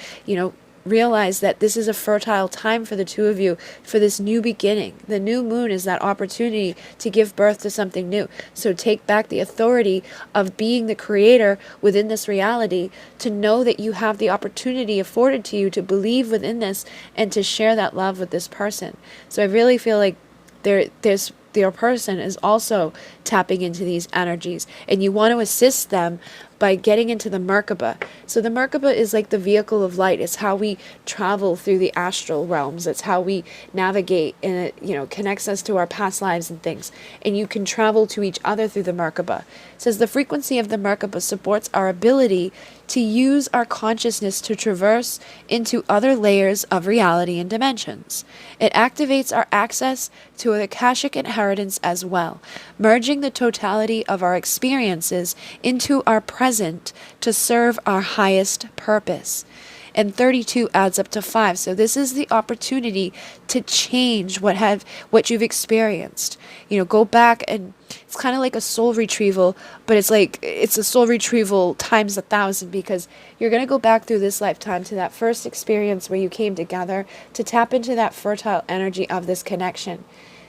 Realize that this is a fertile time for the two of you for this new beginning. The new moon is that opportunity to give birth to something new. So take back the authority of being the creator within this reality, to know that you have the opportunity afforded to you to believe within this and to share that love with this person. So I really feel like your person is also tapping into these energies, and you want to assist them by getting into the Merkaba. So the Merkaba is like the vehicle of light. It's how we travel through the astral realms. It's how we navigate, and it connects us to our past lives and things. And you can travel to each other through the Merkaba. It says the frequency of the Merkaba supports our ability to use our consciousness to traverse into other layers of reality and dimensions. It activates our access to the Akashic inheritance as well, merging the totality of our experiences into our present to serve our highest purpose. And 32 adds up to 5. So this is the opportunity to change what you've experienced. Go back, and it's kind of like a soul retrieval, but it's a soul retrieval times 1,000, because you're going to go back through this lifetime to that first experience where you came together, to tap into that fertile energy of this connection,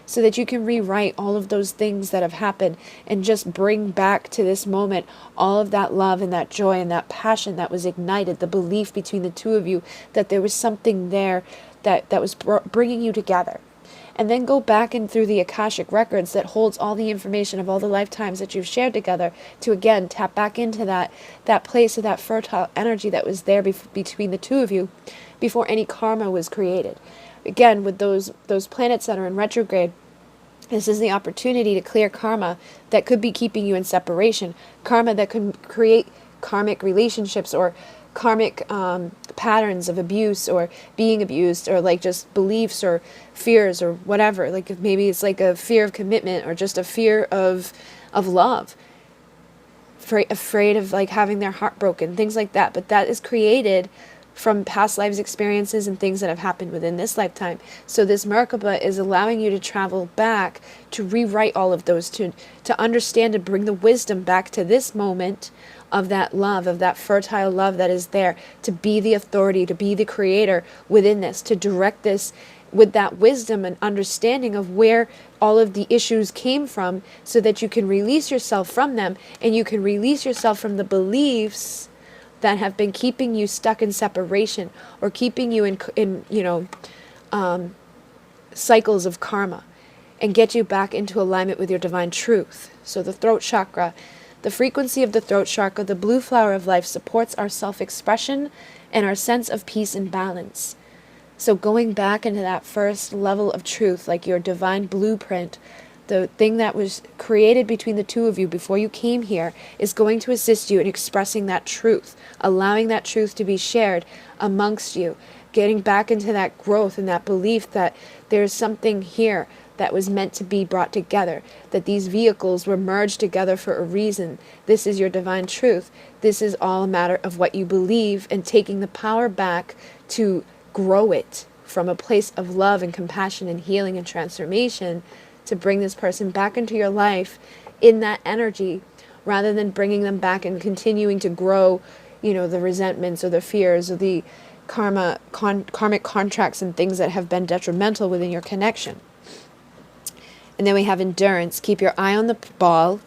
so that you can rewrite all of those things that have happened and just bring back to this moment all of that love and that joy and that passion that was ignited, the belief between the two of you that there was something there that was bringing you together. And then go back and through the Akashic records that holds all the information of all the lifetimes that you've shared together, to again tap back into that place of that fertile energy that was there between the two of you before any karma was created. Again, with those planets that are in retrograde, this is the opportunity to clear karma that could be keeping you in separation, karma that could create karmic relationships or karmic patterns of abuse or being abused, or like just beliefs or fears or whatever. Like maybe it's like a fear of commitment or just a fear of love, afraid of like having their heart broken, things like that. But that is created from past lives experiences and things that have happened within this lifetime. So this Merkaba is allowing you to travel back, to rewrite all of those, to understand and bring the wisdom back to this moment of that love, of that fertile love that is there, to be the authority, to be the creator within this, to direct this with that wisdom and understanding of where all of the issues came from, so that you can release yourself from them, and you can release yourself from the beliefs that have been keeping you stuck in separation, or keeping you in cycles of karma, and get you back into alignment with your divine truth. So the throat chakra, the frequency of the throat chakra, the blue flower of life, supports our self-expression and our sense of peace and balance. So going back into that first level of truth, like your divine blueprint, the thing that was created between the two of you before you came here, is going to assist you in expressing that truth, allowing that truth to be shared amongst you, getting back into that growth and that belief that there's something here that was meant to be brought together, that these vehicles were merged together for a reason. This is your divine truth. This is all a matter of what you believe, and taking the power back to grow it from a place of love and compassion and healing and transformation, to bring this person back into your life in that energy, rather than bringing them back and continuing to grow, the resentments or the fears or the karmic contracts and things that have been detrimental within your connection. And then we have endurance. Keep your eye on the ball.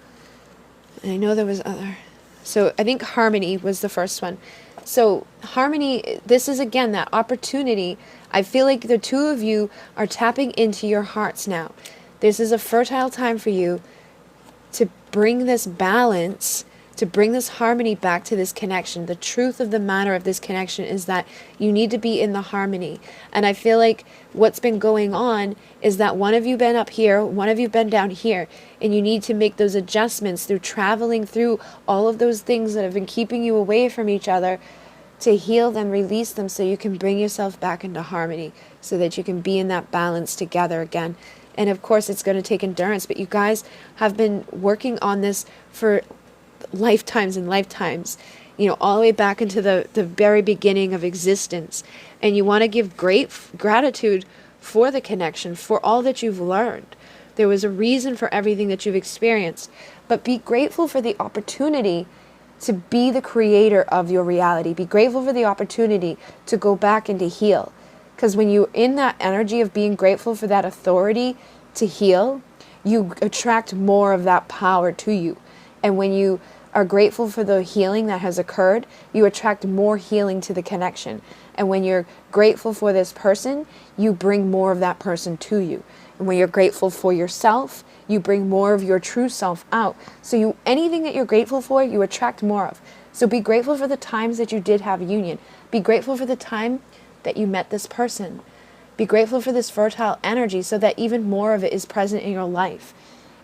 And I know there was other. So I think harmony was the first one. So harmony, this is again that opportunity. I feel like the two of you are tapping into your hearts now. This is a fertile time for you to bring this balance, to bring this harmony back to this connection. The truth of the matter of this connection is that you need to be in the harmony. And I feel like what's been going on is that one of you been up here, one of you been down here, and you need to make those adjustments through traveling through all of those things that have been keeping you away from each other, to heal them, release them, so you can bring yourself back into harmony, so that you can be in that balance together again. And of course, it's going to take endurance, but you guys have been working on this for lifetimes and lifetimes, all the way back into the very beginning of existence. And you want to give great gratitude for the connection, for all that you've learned. There was a reason for everything that you've experienced, but be grateful for the opportunity to be the creator of your reality. Be grateful for the opportunity to go back and to heal. Because when you're in that energy of being grateful for that authority to heal, you attract more of that power to you. And when you are grateful for the healing that has occurred, you attract more healing to the connection. And when you're grateful for this person, you bring more of that person to you. And when you're grateful for yourself, you bring more of your true self out. So anything that you're grateful for, you attract more of. So be grateful for the times that you did have union. Be grateful for the time that you met this person. Be grateful for this fertile energy, so that even more of it is present in your life.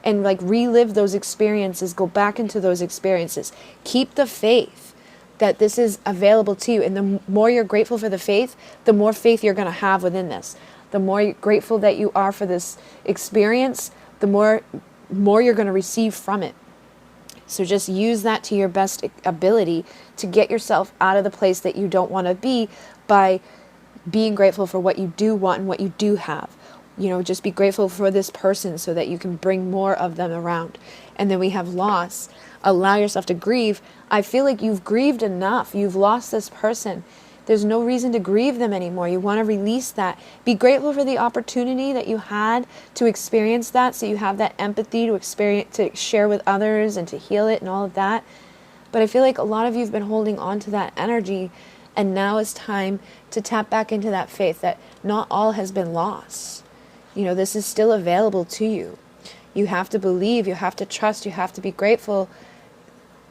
And relive those experiences, go back into those experiences. Keep the faith that this is available to you. And the more you're grateful for the faith, the more faith you're going to have within this. The more grateful that you are for this experience, the more you're going to receive from it. So just use that to your best ability to get yourself out of the place that you don't want to be, by being grateful for what you do want and what you do have. Just be grateful for this person, so that you can bring more of them around. And then we have loss. Allow yourself to grieve. I feel like you've grieved enough. You've lost this person. There's no reason to grieve them anymore. You want to release that. Be grateful for the opportunity that you had to experience that, so you have that empathy to share with others and to heal it and all of that. But I feel like a lot of you have been holding on to that energy, and now it's time to tap back into that faith that not all has been lost. This is still available to you. You have to believe, you have to trust, you have to be grateful,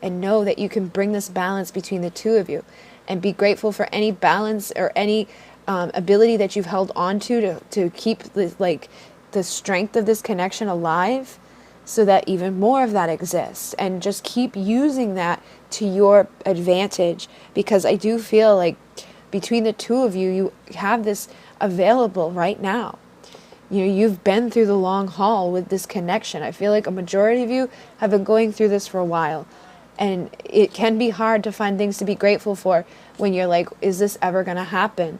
and know that you can bring this balance between the two of you. And be grateful for any balance or any ability that you've held on to keep the strength of this connection alive, so that even more of that exists. And just keep using that to your advantage, because I do feel like between the two of you, you have this available right now. You've been through the long haul with this connection. I feel like a majority of you have been going through this for a while. And it can be hard to find things to be grateful for when you're like, is this ever going to happen?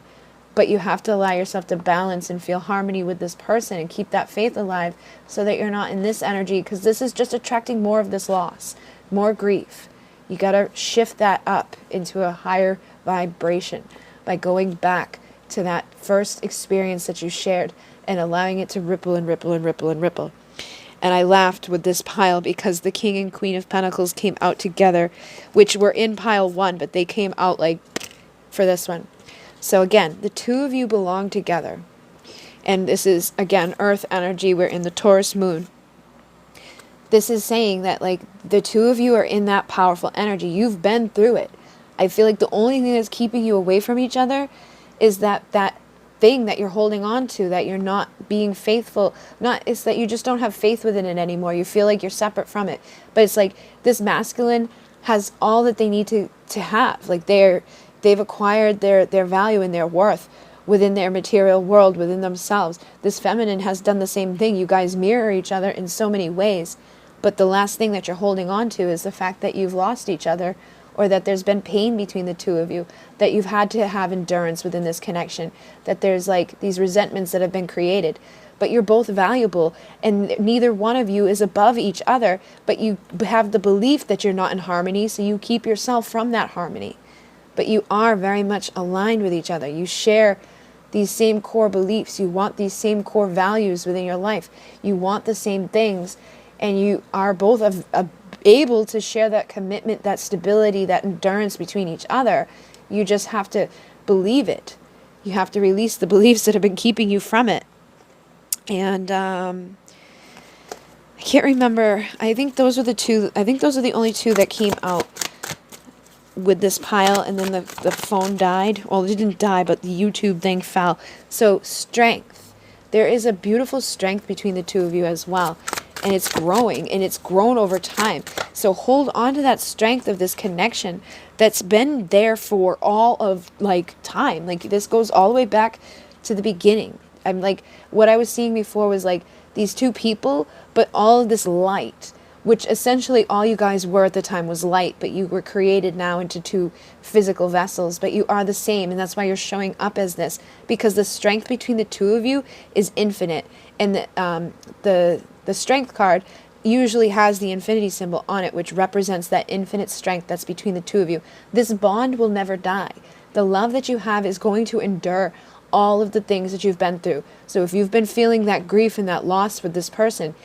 But you have to allow yourself to balance and feel harmony with this person and keep that faith alive so that you're not in this energy, because this is just attracting more of this loss, more grief. You got to shift that up into a higher vibration by going back to that first experience that you shared and allowing it to ripple and ripple and ripple and ripple. And I laughed with this pile because the King and Queen of Pentacles came out together, which were in pile 1, but they came out like for this one. So again, the two of you belong together. And this is, again, earth energy. We're in the Taurus moon. This is saying that, like, the two of you are in that powerful energy. You've been through it. I feel like the only thing that's keeping you away from each other is that thing that you're holding on to, that you're not being faithful. It's that you just don't have faith within it anymore. You feel like you're separate from it. But it's like this masculine has all that they need to have. Like, they've acquired their value and their worth within their material world, within themselves. This feminine has done the same thing. You guys mirror each other in so many ways. But the last thing that you're holding on to is the fact that you've lost each other, or that there's been pain between the two of you, that you've had to have endurance within this connection, that there's like these resentments that have been created. But you're both valuable, and neither one of you is above each other, but you have the belief that you're not in harmony, so you keep yourself from that harmony. But you are very much aligned with each other. You share these same core beliefs. You want these same core values within your life. You want the same things, and you are both able to share that commitment, that stability, that endurance between each other. You just have to believe it. You have to release the beliefs that have been keeping you from it. And I can't remember. I think those are the only two that came out with this pile. And then the phone died. Well, it didn't die, but the YouTube thing fell. So strength. There is a beautiful strength between the two of you as well. And it's growing, and it's grown over time. So hold on to that strength of this connection that's been there for all of like time. Like, this goes all the way back to the beginning. I'm like, what I was seeing before was like these two people, but all of this light, which essentially all you guys were at the time was light, but you were created now into two physical vessels, but you are the same. And that's why you're showing up as this, because the strength between the two of you is infinite. And the strength card usually has the infinity symbol on it, which represents that infinite strength that's between the two of you. This bond will never die. The love that you have is going to endure all of the things that you've been through. So if you've been feeling that grief and that loss with this person,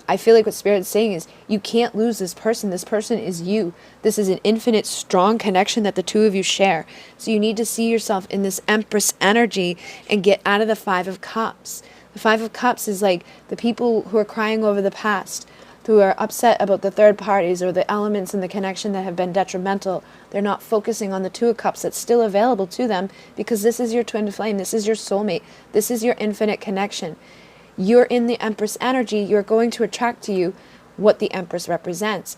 I feel like what Spirit's saying is you can't lose this person. This person is you. This is an infinite, strong connection that the two of you share. So you need to see yourself in this Empress energy and get out of the Five of Cups. The Five of Cups is like the people who are crying over the past, who are upset about the third parties or the elements in the connection that have been detrimental. They're not focusing on the Two of Cups that's still available to them, because this is your twin flame. This is your soulmate. This is your infinite connection. You're in the Empress energy. You're going to attract to you what the Empress represents,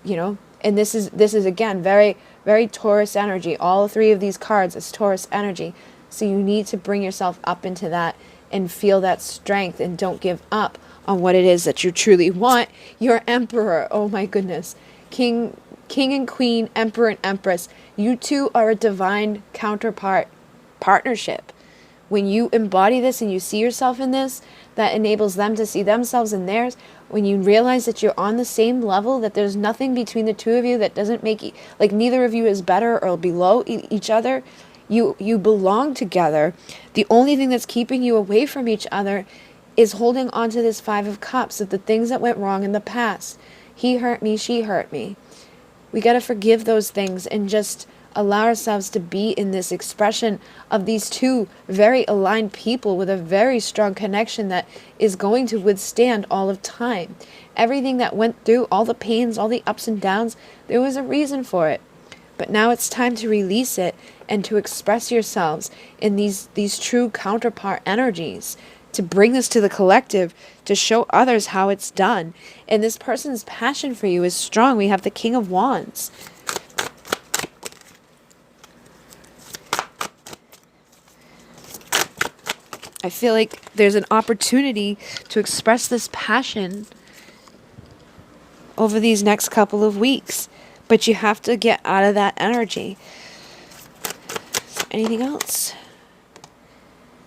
you know. And this is again very, very Taurus energy. All three of these cards is Taurus energy. So you need to bring yourself up into that and feel that strength, and don't give up on what it is that you truly want. Your Emperor, oh my goodness. King and Queen, Emperor and Empress. You two are a divine counterpart partnership. When you embody this and you see yourself in this, that enables them to see themselves in theirs. When you realize that you're on the same level, that there's nothing between the two of you that doesn't make like neither of you is better or below each other. You belong together. The only thing that's keeping you away from each other is holding on to this Five of Cups, of the things that went wrong in the past. He hurt me, she hurt me. We got to forgive those things and just allow ourselves to be in this expression of these two very aligned people with a very strong connection that is going to withstand all of time. Everything that went through, all the pains, all the ups and downs, there was a reason for it. But now it's time to release it and to express yourselves in these true counterpart energies, to bring this to the collective, to show others how it's done. And this person's passion for you is strong. We have the King of Wands. I feel like there's an opportunity to express this passion over these next couple of weeks. But you have to get out of that energy. Anything else?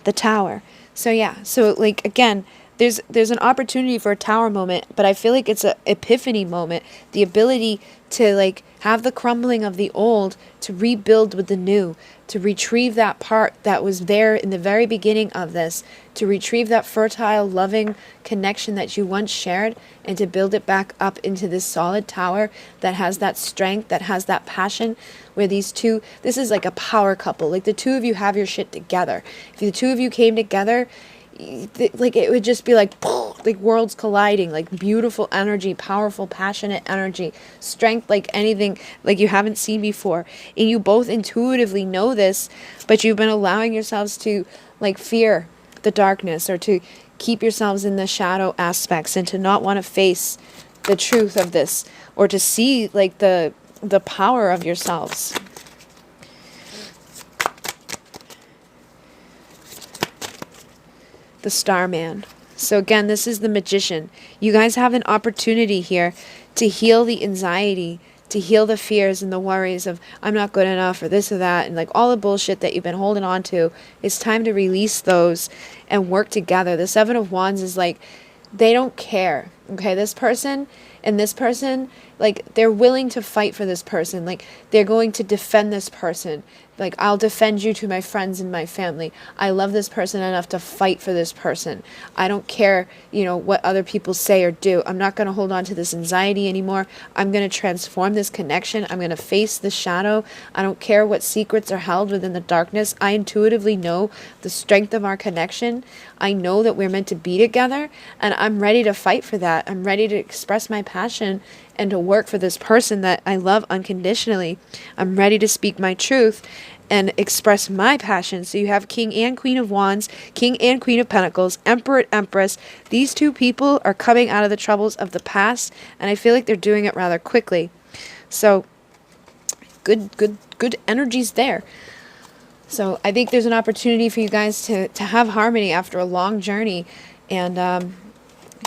The Tower. So yeah, so like again, there's an opportunity for a Tower moment, but I feel like it's an epiphany moment. The ability to like have the crumbling of the old, to rebuild with the new, to retrieve that part that was there in the very beginning of this, to retrieve that fertile, loving connection that you once shared, and to build it back up into this solid tower that has that strength, that has that passion, where these two, this is like a power couple. Like the two of you have your shit together. If the two of you came together, like it would just be like worlds colliding, like beautiful energy, powerful, passionate energy, strength like anything like you haven't seen before. And you both intuitively know this, but you've been allowing yourselves to like fear the darkness, or to keep yourselves in the shadow aspects, and to not want to face the truth of this, or to see like the power of yourselves. The Starman. So again, this is the Magician. You guys have an opportunity here to heal the anxiety, to heal the fears and the worries of I'm not good enough or this or that, and like all the bullshit that you've been holding on to. It's time to release those and work together. The Seven of Wands is like, they don't care. Okay, this person and this person, like they're willing to fight for this person. Like they're going to defend this person. Like, I'll defend you to my friends and my family. I love this person enough to fight for this person. I don't care, you know, what other people say or do. I'm not going to hold on to this anxiety anymore. I'm going to transform this connection. I'm going to face the shadow. I don't care what secrets are held within the darkness. I intuitively know the strength of our connection. I know that we're meant to be together, and I'm ready to fight for that. I'm ready to express my passion and to work for this person that I love unconditionally. I'm ready to speak my truth and express my passion. So you have King and Queen of Wands, King and Queen of Pentacles, Emperor and Empress. These two people are coming out of the troubles of the past, and I feel like they're doing it rather quickly. So good energies there. So I think there's an opportunity for you guys to have harmony after a long journey, and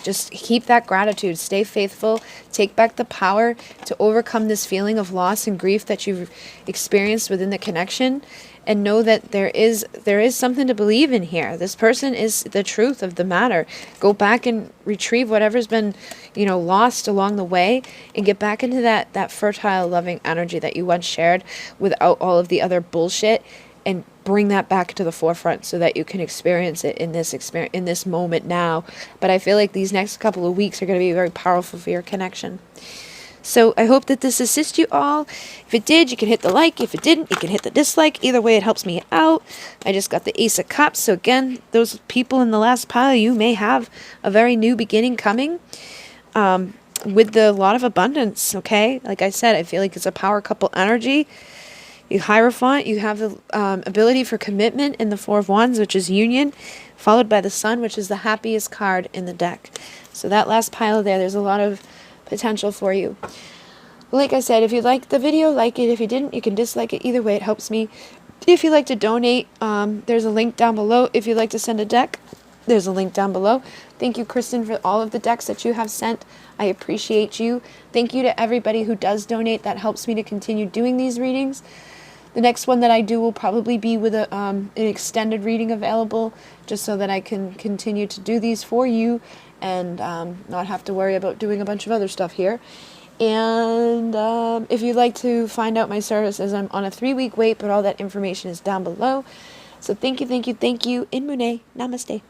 just keep that gratitude, stay faithful, take back the power to overcome this feeling of loss and grief that you've experienced within the connection, and know that there is something to believe in here. This person is the truth of the matter. Go back and retrieve whatever's been, you know, lost along the way, and get back into that fertile, loving energy that you once shared without all of the other bullshit, and bring that back to the forefront so that you can experience it in this moment now. But I feel like these next couple of weeks are going to be very powerful for your connection. So I hope that this assists you all. If it did, you can hit the like. If it didn't, you can hit the dislike. Either way, it helps me out. I just got the Ace of Cups. So again, those people in the last pile, you may have a very new beginning coming. With a lot of abundance, okay? Like I said, I feel like it's a power couple energy. You Hierophant, you have the ability for commitment in the Four of Wands, which is union, followed by the Sun, which is the happiest card in the deck. So that last pile there, there's a lot of potential for you. Like I said, if you liked the video, like it. If you didn't, you can dislike it. Either way, it helps me. If you'd like to donate, there's a link down below. If you'd like to send a deck, there's a link down below. Thank you, Kristen, for all of the decks that you have sent. I appreciate you. Thank you to everybody who does donate. That helps me to continue doing these readings. The next one that I do will probably be with an extended reading available, just so that I can continue to do these for you and not have to worry about doing a bunch of other stuff here. And if you'd like to find out my services, I'm on a 3-week wait, but all that information is down below. So thank you, thank you, thank you. In Mune. Namaste.